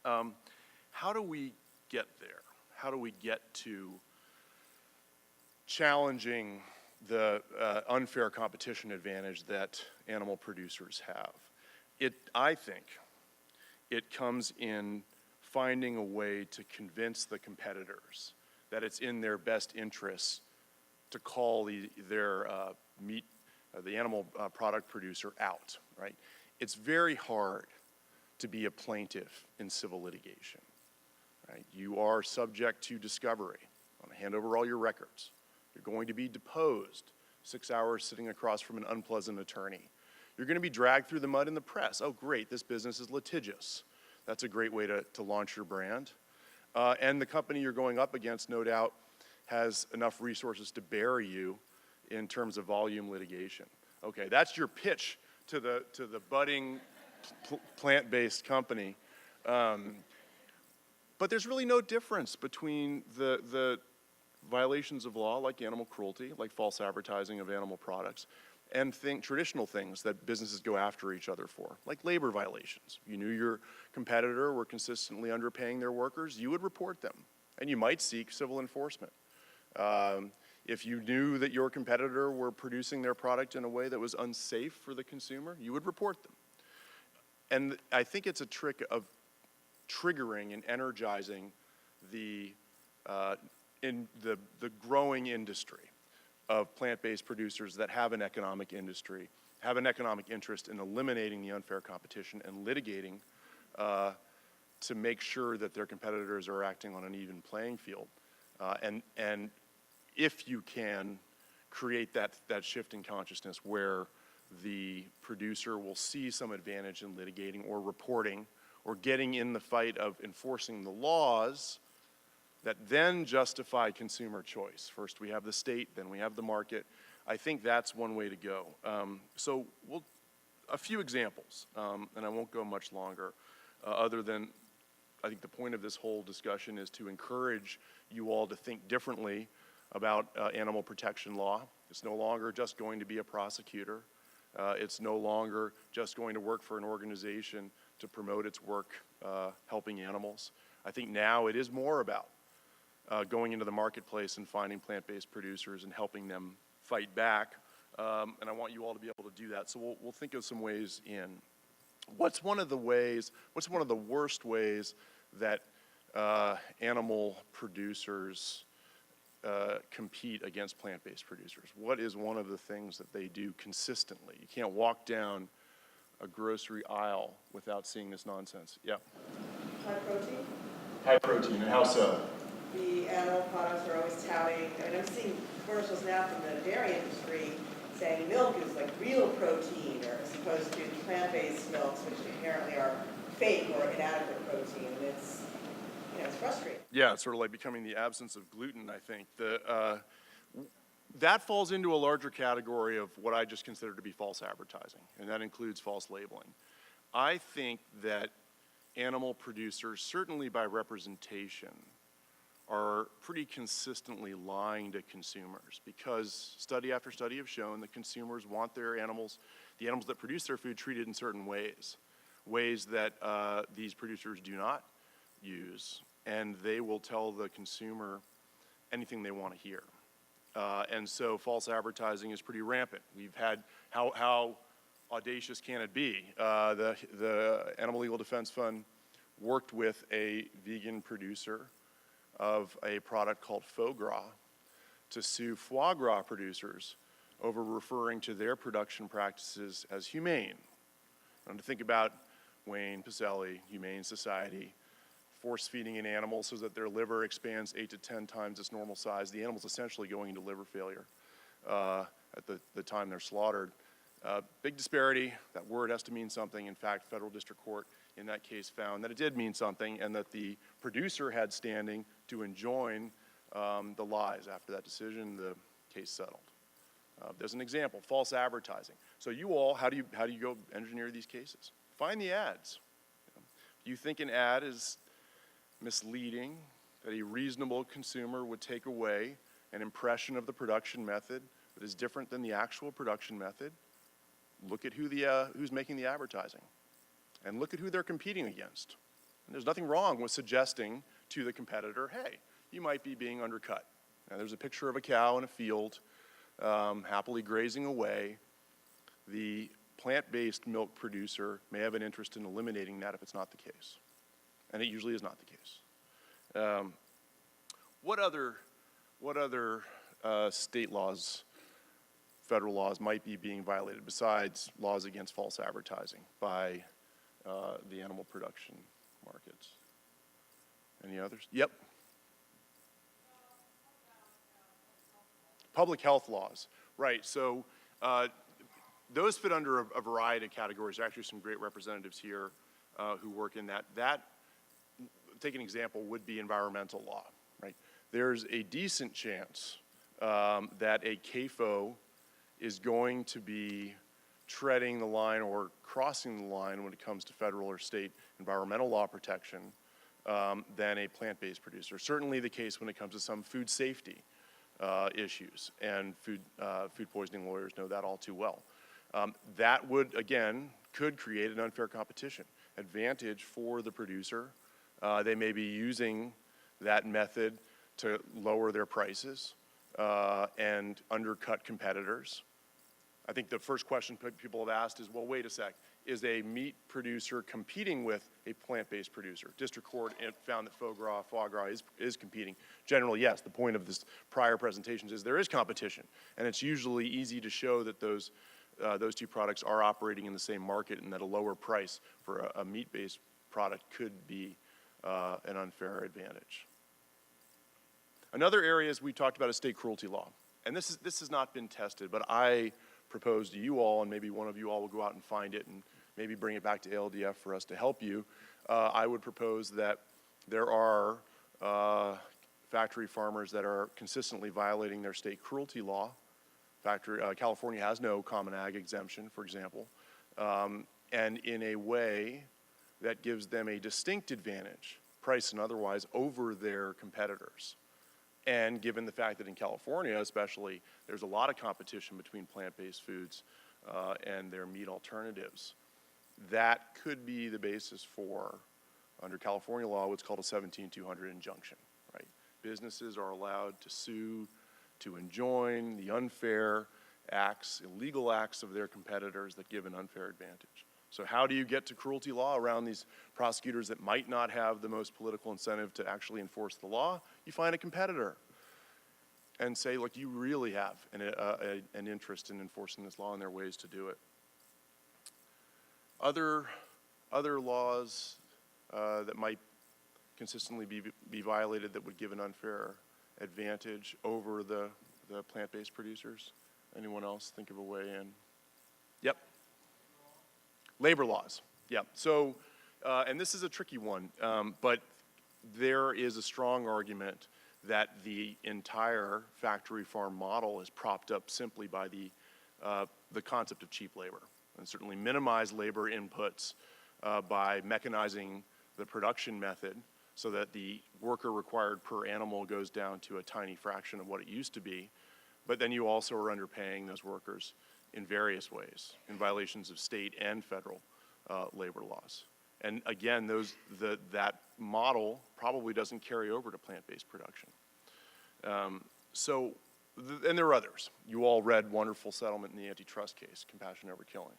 how do we get there? How do we get to challenging the unfair competition advantage that animal producers have? I think it comes in finding a way to convince the competitors that it's in their best interests to call the animal product producer out, right? It's very hard to be a plaintiff in civil litigation, right? You are subject to discovery. I'm going to hand over all your records. You're going to be deposed, 6 hours sitting across from an unpleasant attorney. You're going to be dragged through the mud in the press. Oh, great, this business is litigious. That's a great way to launch your brand. And the company you're going up against, no doubt, has enough resources to bury you in terms of volume litigation. Okay, that's your pitch to the budding plant-based company. But there's really no difference between the violations of law, like animal cruelty, like false advertising of animal products, and traditional things that businesses go after each other for, like labor violations. You knew your competitor were consistently underpaying their workers, you would report them, and you might seek civil enforcement. If you knew that your competitor were producing their product in a way that was unsafe for the consumer, you would report them. And I think it's a trick of triggering and energizing the growing industry of plant-based producers that have an economic industry, have an economic interest in eliminating the unfair competition and litigating to make sure that their competitors are acting on an even playing field. And if you can create that shift in consciousness where the producer will see some advantage in litigating or reporting or getting in the fight of enforcing the laws that then justify consumer choice. First we have the state, then we have the market. I think that's one way to go. So a few examples, and I won't go much longer, other than I think the point of this whole discussion is to encourage you all to think differently about animal protection law. It's no longer just going to be a prosecutor. It's no longer just going to work for an organization to promote its work helping animals. I think now it is more about going into the marketplace and finding plant-based producers and helping them fight back. And I want you all to be able to do that. So we'll think of some ways in. What's one of the worst ways that animal producers compete against plant-based producers? What is one of the things that they do consistently? You can't walk down a grocery aisle without seeing this nonsense. Yeah. High protein. High protein, and how so? The animal products are always touting, and I'm seeing commercials now from the dairy industry saying milk is like real protein, or as opposed to plant-based milks, which inherently are fake or inadequate protein, and it's frustrating. Yeah, it's sort of like becoming the absence of gluten, I think. That falls into a larger category of what I just consider to be false advertising, and that includes false labeling. I think that animal producers, certainly by representation, are pretty consistently lying to consumers, because study after study have shown that consumers want their animals, the animals that produce their food, treated in certain ways that these producers do not use, and they will tell the consumer anything they want to hear. And so false advertising is pretty rampant. We've had, how audacious can it be? The Animal Legal Defense Fund worked with a vegan producer of a product called foie gras to sue foie gras producers over referring to their production practices as humane. And to think about Wayne Pacelle, Humane Society, force feeding an animal so that their liver expands 8 to 10 times its normal size. The animal's essentially going into liver failure at the time they're slaughtered. Big disparity. That word has to mean something. In fact, federal district court in that case found that it did mean something, and that the producer had standing to enjoin the lies. After that decision, the case settled. There's an example, false advertising. So you all, how do you go engineer these cases? Find the ads. Do you think an ad is misleading, that a reasonable consumer would take away an impression of the production method that is different than the actual production method? Look at who's making the advertising, and look at who they're competing against. And there's nothing wrong with suggesting to the competitor, hey, you might be being undercut. Now, there's a picture of a cow in a field happily grazing away. The plant-based milk producer may have an interest in eliminating that if it's not the case. And it usually is not the case. What other state laws, federal laws might be being violated besides laws against false advertising by the animal production markets? Any others? Yep. Public health laws, right. So those fit under a variety of categories. There are actually some great representatives here who work in that. Take an example, would be environmental law, right? There's a decent chance that a CAFO is going to be treading the line or crossing the line when it comes to federal or state environmental law protection than a plant-based producer. Certainly the case when it comes to some food safety issues, and food poisoning lawyers know that all too well. That would, again, could create an unfair competition advantage for the producer. They may be using that method to lower their prices and undercut competitors. I think the first question people have asked is, well, wait a sec, is a meat producer competing with a plant-based producer? District court found that foie gras is competing. Generally, yes, the point of this prior presentations is there is competition, and it's usually easy to show that those two products are operating in the same market, and that a lower price for a meat-based product could be an unfair advantage. Another area we talked about is state cruelty law. And this has not been tested, but I propose to you all, and maybe one of you all will go out and find it and maybe bring it back to ALDF for us to help you. I would propose that there are factory farmers that are consistently violating their state cruelty law. California has no common ag exemption, for example, and in a way that gives them a distinct advantage, price and otherwise, over their competitors. And given the fact that in California especially, there's a lot of competition between plant-based foods and their meat alternatives, that could be the basis for, under California law, what's called a 17-200 injunction, right? Businesses are allowed to sue, to enjoin the unfair acts, illegal acts of their competitors that give an unfair advantage. So how do you get to cruelty law around these prosecutors that might not have the most political incentive to actually enforce the law? You find a competitor and say, look, you really have an interest in enforcing this law, and there are ways to do it. Other laws that might consistently be violated that would give an unfair advantage over the plant-based producers? Anyone else think of a way in? Yep. Labor laws, yeah. So, and this is a tricky one, but there is a strong argument that the entire factory farm model is propped up simply by the concept of cheap labor, and certainly minimize labor inputs by mechanizing the production method so that the worker required per animal goes down to a tiny fraction of what it used to be. But then you also are underpaying those workers in various ways, in violations of state and federal labor laws. And again, that model probably doesn't carry over to plant-based production. And there are others. You all read wonderful settlement in the antitrust case, compassion over killing,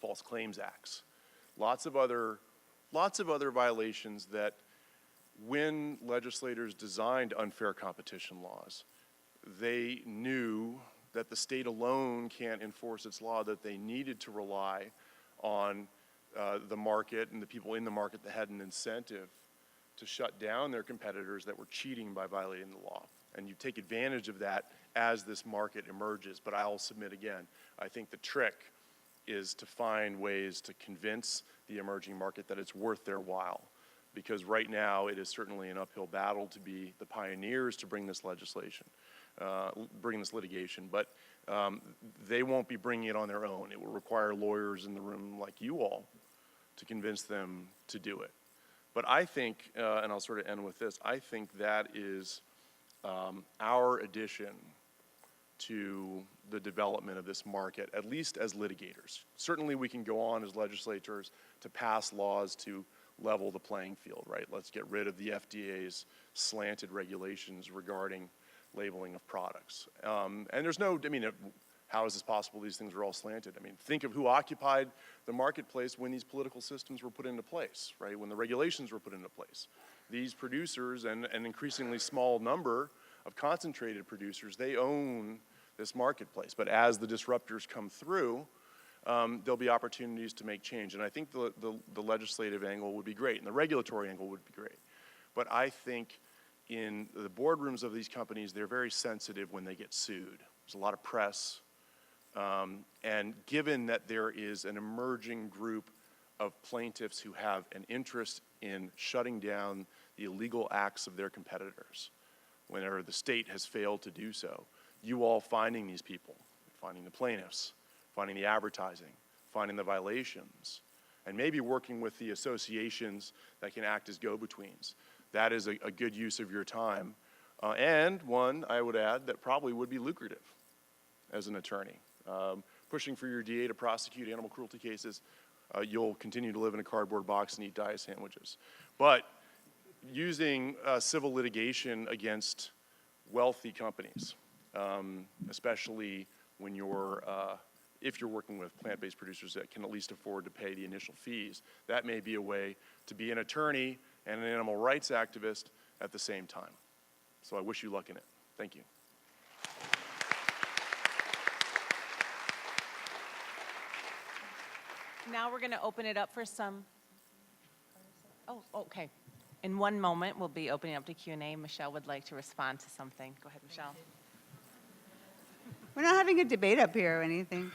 false claims acts, lots of other violations that when legislators designed unfair competition laws, they knew that the state alone can't enforce its law, that they needed to rely on the market and the people in the market that had an incentive to shut down their competitors that were cheating by violating the law. And you take advantage of that as this market emerges. But I'll submit again, I think the trick is to find ways to convince the emerging market that it's worth their while. Because right now it is certainly an uphill battle to be the pioneers to bring this legislation, bring this litigation. But they won't be bringing it on their own. It will require lawyers in the room like you all to convince them to do it. But I think, and I'll sort of end with this, I think that is our addition to the development of this market, at least as litigators. Certainly we can go on as legislators to pass laws to level the playing field, right? Let's get rid of the FDA's slanted regulations regarding labeling of products. And there's no, I mean, how is this possible? These things are all slanted. I mean, think of who occupied the marketplace when these political systems were put into place, right? When the regulations were put into place. These producers and an increasingly small number of concentrated producers, they own this marketplace. But as the disruptors come through, there'll be opportunities to make change. And I think the legislative angle would be great, and the regulatory angle would be great. But I think in the boardrooms of these companies, they're very sensitive when they get sued. There's a lot of press. And given that there is an emerging group of plaintiffs who have an interest in shutting down the illegal acts of their competitors, whenever the state has failed to do so, you all finding these people, finding the plaintiffs, finding the advertising, finding the violations, and maybe working with the associations that can act as go-betweens. That is a good use of your time. And one, I would add, that probably would be lucrative as an attorney. Pushing for your DA to prosecute animal cruelty cases, you'll continue to live in a cardboard box and eat diet sandwiches. But using civil litigation against wealthy companies, especially when if you're working with plant-based producers that can at least afford to pay the initial fees, that may be a way to be an attorney and an animal rights activist at the same time. So I wish you luck in it. Thank you. Now we're going to open it up for some. Oh, okay. In one moment, we'll be opening up to Q&A. Michele would like to respond to something. Go ahead, Michele. We're not having a debate up here or anything.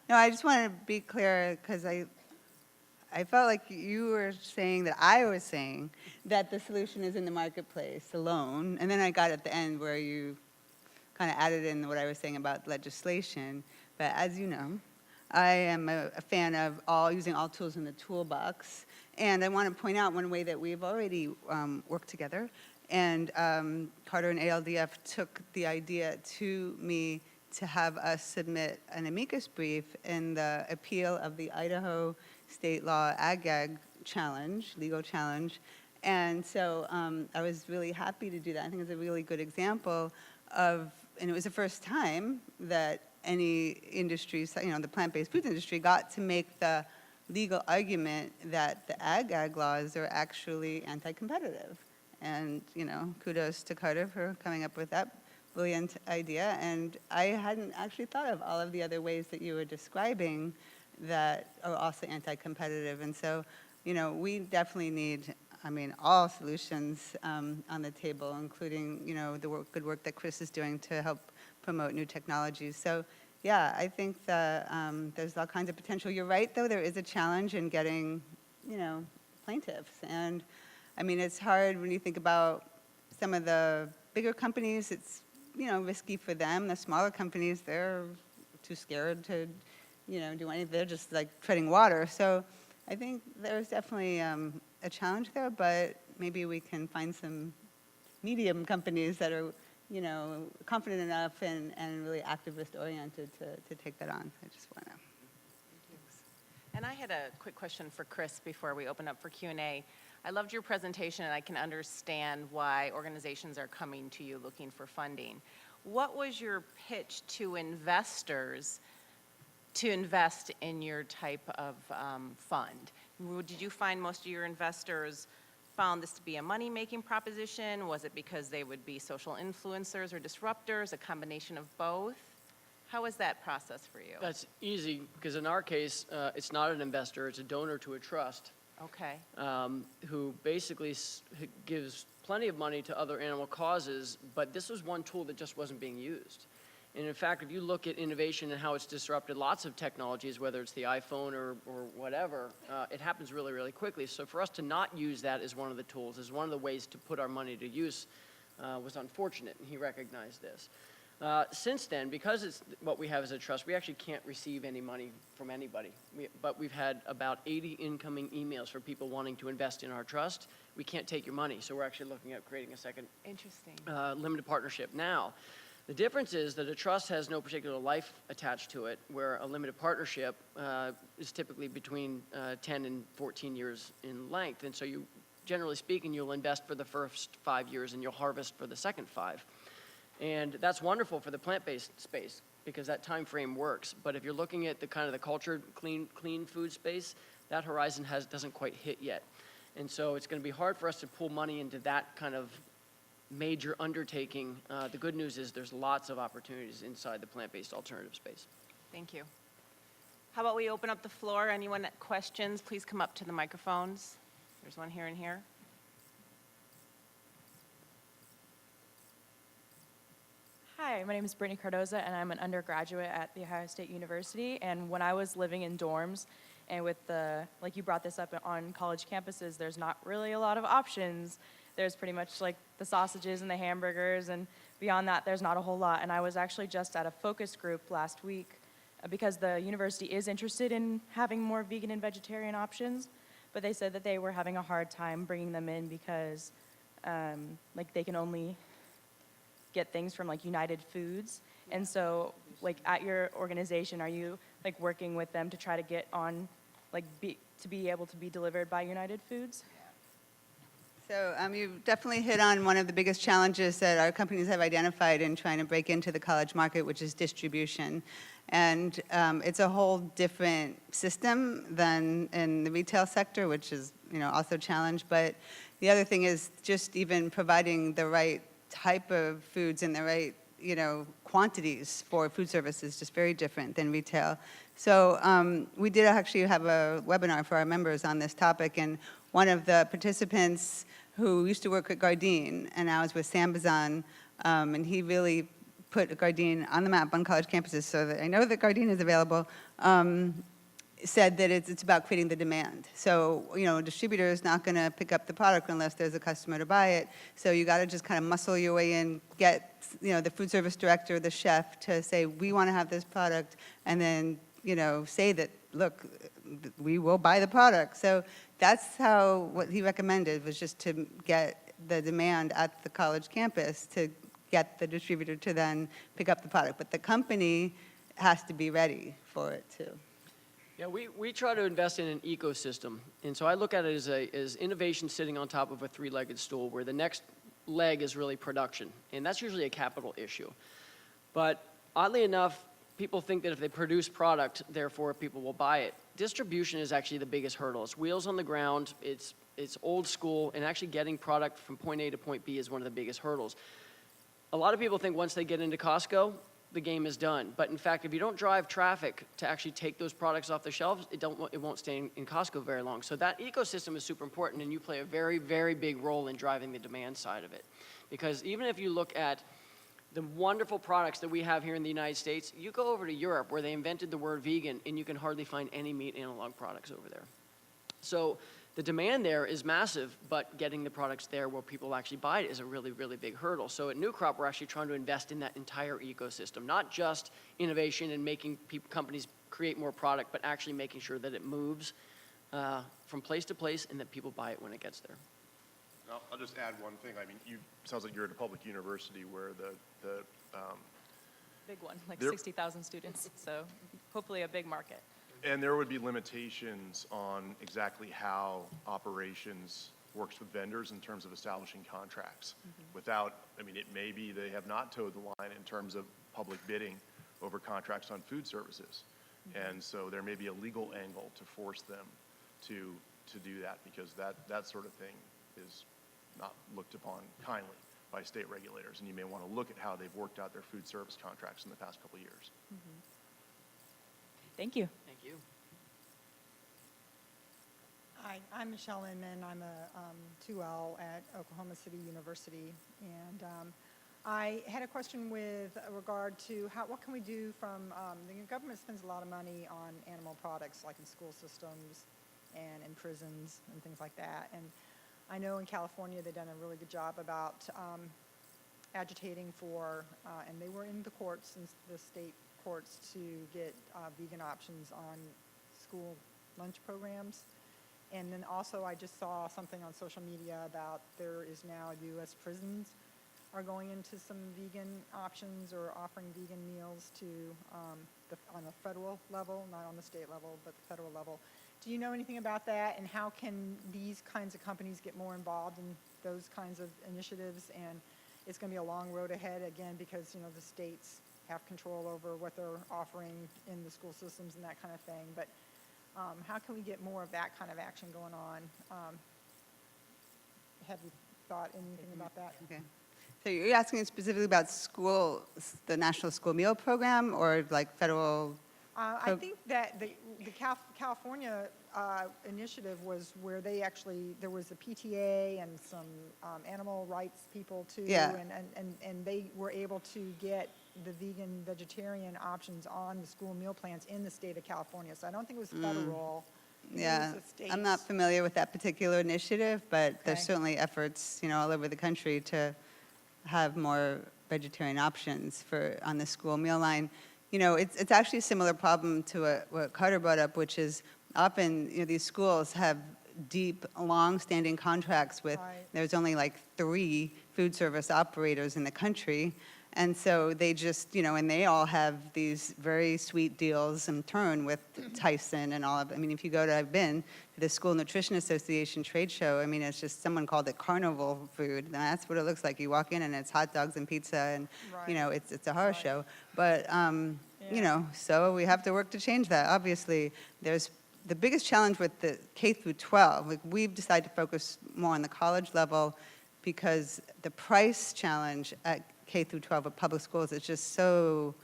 No, I just want to be clear because I felt like you were saying that I was saying that the solution is in the marketplace alone. And then I got at the end where you kind of added in what I was saying about legislation. But as you know, I am a fan of using all tools in the toolbox. And I want to point out one way that we've already worked together. And Carter and ALDF took the idea to me to have us submit an amicus brief in the appeal of the Idaho state law ag-gag challenge, legal challenge. And so I was really happy to do that. I think it's a really good example of, and it was the first time that any industry, the plant-based food industry, got to make the legal argument that the ag-gag laws are actually anti-competitive. And, kudos to Carter for coming up with that brilliant idea. And I hadn't actually thought of all of the other ways that you were describing that are also anti-competitive. And so, we definitely need, all solutions on the table, including, the good work that Chris is doing to help promote new technologies. So, yeah, I think that there's all kinds of potential. You're right, though, there is a challenge in getting, plaintiffs. And, it's hard when you think about some of the bigger companies, it's, risky for them. The smaller companies, they're too scared to, do anything. They're just like treading water. So I think there's definitely a challenge there, but maybe we can find some medium companies that are, confident enough and really activist-oriented to take that on. I just want to. And I had a quick question for Chris before we open up for Q&A. I loved your presentation, and I can understand why organizations are coming to you looking for funding. What was your pitch to investors to invest in your type of fund? Did you find most of your investors found this to be a money-making proposition? Was it because they would be social influencers or disruptors, a combination of both? How was that process for you? That's easy, because in our case, it's not an investor, it's a donor to a trust. Okay. Who basically gives plenty of money to other animal causes, but this was one tool that just wasn't being used. And in fact, if you look at innovation and how it's disrupted lots of technologies, whether it's the iPhone or whatever, it happens really, really quickly. So for us to not use that as one of the tools, as one of the ways to put our money to use, was unfortunate, and he recognized this. Since then, because it's what we have as a trust, we actually can't receive any money from anybody. But we've had about 80 incoming emails for people wanting to invest in our trust. We can't take your money, so we're actually looking at creating a second Interesting. limited partnership now. The difference is that a trust has no particular life attached to it, where a limited partnership is typically between 10 and 14 years in length. And so you, generally speaking, you'll invest for the first 5 years and you'll harvest for the second 5. And that's wonderful for the plant-based space because that time frame works. But if you're looking at the kind of the cultured clean food space, that horizon doesn't quite hit yet. And so it's going to be hard for us to pull money into that kind of major undertaking. The good news is there's lots of opportunities inside the plant-based alternative space. Thank you. How about we open up the floor? Anyone that questions, please come up to the microphones. There's one here and here. Hi, my name is Brittany Cardoza, and I'm an undergraduate at The Ohio State University. And when I was living in dorms, and with like you brought this up on college campuses, there's not really a lot of options. There's pretty much like the sausages and the hamburgers, and beyond that, there's not a whole lot. And I was actually just at a focus group last week because the university is interested in having more vegan and vegetarian options, but they said that they were having a hard time bringing them in because like they can only get things from like United Foods. And so like at your organization, are you like working with them to try to get on, like to be able to be delivered by United Foods? So you definitely hit on one of the biggest challenges that our companies have identified in trying to break into the college market, which is distribution. And it's a whole different system than in the retail sector, which is also a challenge. But the other thing is just even providing the right type of foods in the right quantities for food service is just very different than retail. So we did actually have a webinar for our members on this topic, and one of the participants who used to work at Gardein and now is with Sambazan, and he really put Gardein on the map on college campuses so that I know that Gardein is available, said that it's about creating the demand. So, a distributor is not going to pick up the product unless there's a customer to buy it. So you got to just kind of muscle your way in, get, the food service director, the chef to say, we want to have this product, and then, say that, look, we will buy the product. So that's how, what he recommended was just to get the demand at the college campus to get the distributor to then pick up the product. But the company has to be ready for it too. Yeah, we try to invest in an ecosystem. And so I look at it as innovation sitting on top of a three-legged stool where the next leg is really production. And that's usually a capital issue. But oddly enough, people think that if they produce product, therefore people will buy it. Distribution is actually the biggest hurdle. It's wheels on the ground, it's old school, and actually getting product from point A to point B is one of the biggest hurdles. A lot of people think once they get into Costco, the game is done. But in fact, if you don't drive traffic to actually take those products off the shelves, it won't stay in Costco very long. So that ecosystem is super important, and you play a very, very big role in driving the demand side of it. Because even if you look at the wonderful products that we have here in the United States, you go over to Europe where they invented the word vegan, and you can hardly find any meat analog products over there. So the demand there is massive, but getting the products there where people actually buy it is a really, really big hurdle. So at New Crop, we're actually trying to invest in that entire ecosystem, not just innovation and making companies create more product, but actually making sure that it moves from place to place, and that people buy it when it gets there. I'll just add one thing. I mean, sounds like you're at a public university where the Big one, like There- 60,000 students, so hopefully a big market. and there would be limitations on exactly how operations works with vendors in terms of establishing contracts. Without, I mean, it may be they have not towed the line in terms of public bidding over contracts on food services. And so there may be a legal angle to force them to do that, because that sort of thing is not looked upon kindly by state regulators. And you may want to look at how they've worked out their food service contracts in the past couple of years. Thank you. Thank you. Hi, I'm Michele Inman. I'm a 2L at Oklahoma City University. And I had a question with regard to what can we do from, the government spends a lot of money on animal products, like in school systems and in prisons and things like that. And I know in California they've done a really good job about agitating for, and they were in the courts, in the state courts, to get vegan options on school lunch programs. And then also I just saw something on social media about there is now U.S. prisons are going into some vegan options or offering vegan meals to on the federal level, not on the state level, but the federal level. Do you know anything about that, and how can these kinds of companies get more involved in those kinds of initiatives? And it's going to be a long road ahead, again, because, you know, the states have control over what they're offering in the school systems and that kind of thing. But how can we get more of that kind of action going on? Have you thought anything about that? Okay. So you're asking specifically about school, the National School Meal Program, or like federal? I think that the California initiative was where they actually, there was a PTA and some animal rights people too. Yeah. And they were able to get the vegan, vegetarian options on the school meal plans in the state of California. So I don't think it was federal. I think it Yeah, was the I'm not states. familiar with that particular initiative, but there's Okay. certainly efforts, you know, all over the country to have more vegetarian options on the school meal line. You know, it's actually a similar problem to what Carter brought up, which is often, you know, these schools have deep, long-standing contracts with, Right. there's only like 3 food service operators in the country. And so they just, you know, and they all have these very sweet deals in turn with Tyson and all of, I mean, if you go to, I've been to the School Nutrition Association trade show, I mean, it's just, someone called it carnival food, and that's what it looks like. You walk in and it's hot dogs and pizza and, you know, it's a horror Right. show. But, you know, so we have to work to change that. Obviously, there's the biggest challenge with the K through 12, like we've decided to focus more on the college level because the price challenge at K through 12 of public schools is just so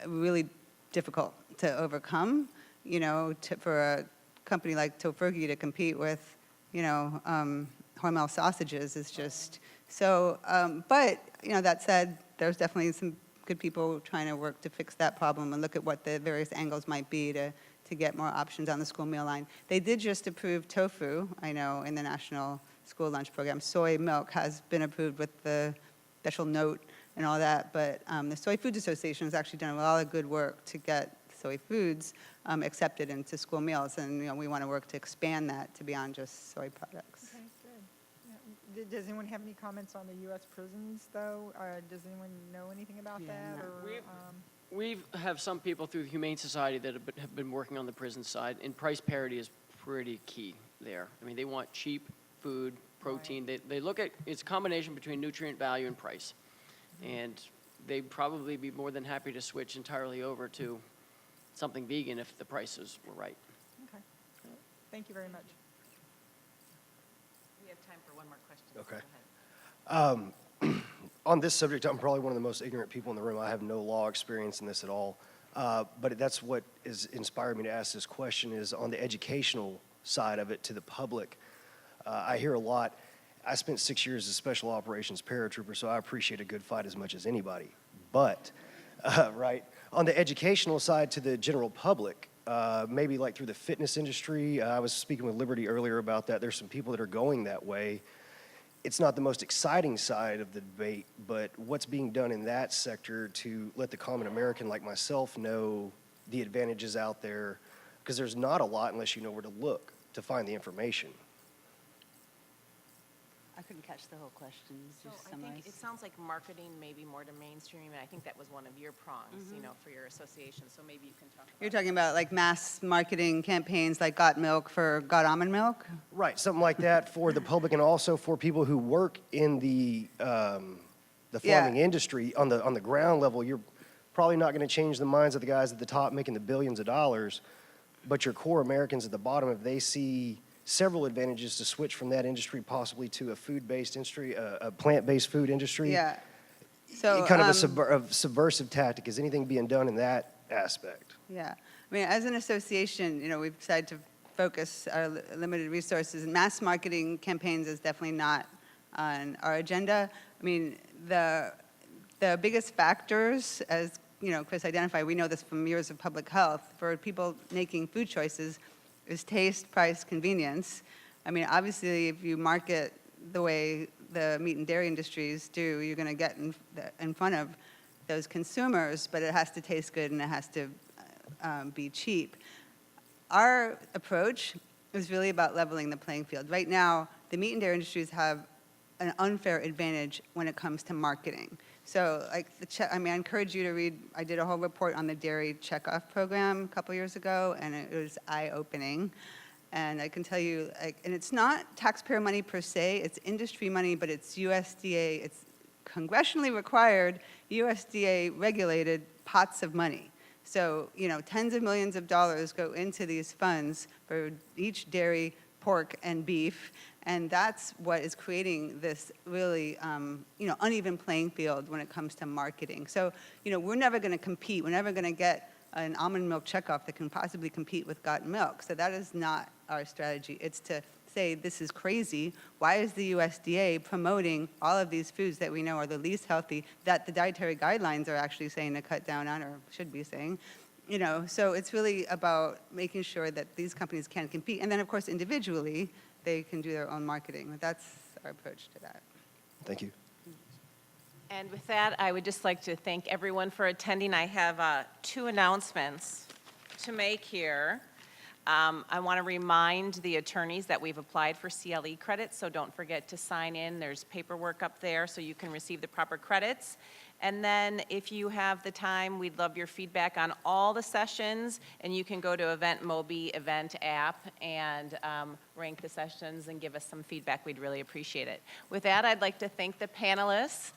really difficult to overcome, you know, for a company like Tofurky to compete with, you know, Hormel sausages is just so, but, you know, that said, there's definitely some good people trying to work to fix that problem and look at what the various angles might be to get more options on the school meal line. They did just approve tofu, I know, in the National School Lunch Program. Soy milk has been approved with the special note and all that, but the Soy Foods Association has actually done a lot of good work to get soy foods accepted into school meals, and you know, we want to work to expand that to beyond just soy products. Okay, good. Yeah. Does anyone have any comments on the U.S. prisons, though? Does anyone know anything about Yeah, that? no. Or, We have some people through the Humane Society that have been working on the prison side, and price parity is pretty key there. I mean, they want cheap food, protein. They look at, it's a combination between nutrient value and price. And they'd probably be more than happy to switch entirely over to something vegan if the prices were right. okay. Thank you very much. We have time for one more question. so Okay. go ahead. On this subject, I'm probably one of the most ignorant people in the room. I have no law experience in this at all. But that's what has inspired me to ask this question is on the educational side of it to the public. I hear a lot. I spent 6 years as special operations paratrooper, so I appreciate a good fight as much as anybody. But, right, on the educational side to the general public, maybe like through the fitness industry, I was speaking with Liberty earlier about that. There's some people that are going that way. It's not the most exciting side of the debate, but what's being done in that sector to let the common American like myself know the advantages out there, because there's not a lot unless you know where to look. to find the information. I couldn't catch the whole question. So Just I think summarize. it sounds like marketing maybe more to mainstream, and I think that was one of your prongs, you know, for your association, so maybe you can talk about. You're talking about like mass marketing campaigns like Got Milk for Got Almond Milk? Right, something like that for the public and also for people who work in the Yeah. farming industry. On the ground level, you're probably not going to change the minds of the guys at the top making the billions of dollars, but your core Americans at the bottom, if they see several advantages to switch from that industry possibly to a food-based industry, a plant-based food industry. Yeah. So, Kind of a subversive tactic. Is anything being done in that aspect? Yeah. I mean, as an association, you know, we've decided to focus our limited resources, and mass marketing campaigns is definitely not on our agenda. I mean, the biggest factors, as you know, Chris identified, we know this from years of public health, for people making food choices is taste, price, convenience. I mean, obviously, if you market the way the meat and dairy industries do, you're going to get in front of those consumers, but it has to taste good and it has to be cheap. Our approach is really about leveling the playing field. Right now, the meat and dairy industries have an unfair advantage when it comes to marketing. So, like, I encourage you to read, I did a whole report on the dairy checkoff program a couple years ago, and it was eye-opening. And I can tell you, like, and it's not taxpayer money per se, it's industry money, but it's USDA, it's congressionally required, USDA-regulated pots of money. So, you know, tens of millions of dollars go into these funds for each dairy, pork, and beef, and that's what is creating this really, you know, uneven playing field when it comes to marketing. So, you know, we're never going to compete. We're never going to get an almond milk checkoff that can possibly compete with Got Milk. So that is not our strategy. It's to say, this is crazy. Why is the USDA promoting all of these foods that we know are the least healthy, that the dietary guidelines are actually saying to cut down on, or should be saying? You know, so it's really about making sure that these companies can compete. And then, of course, individually, they can do their own marketing. But that's our approach to that. Thank you. And with that, I would just like to thank everyone for attending. I have 2 announcements to make here. I want to remind the attorneys that we've applied for CLE credits, so don't forget to sign in. There's paperwork up there so you can receive the proper credits. And then if you have the time, we'd love your feedback on all the sessions, and you can go to EventMobi event app and rank the sessions and give us some feedback. We'd really appreciate it. With that, I'd like to thank the panelists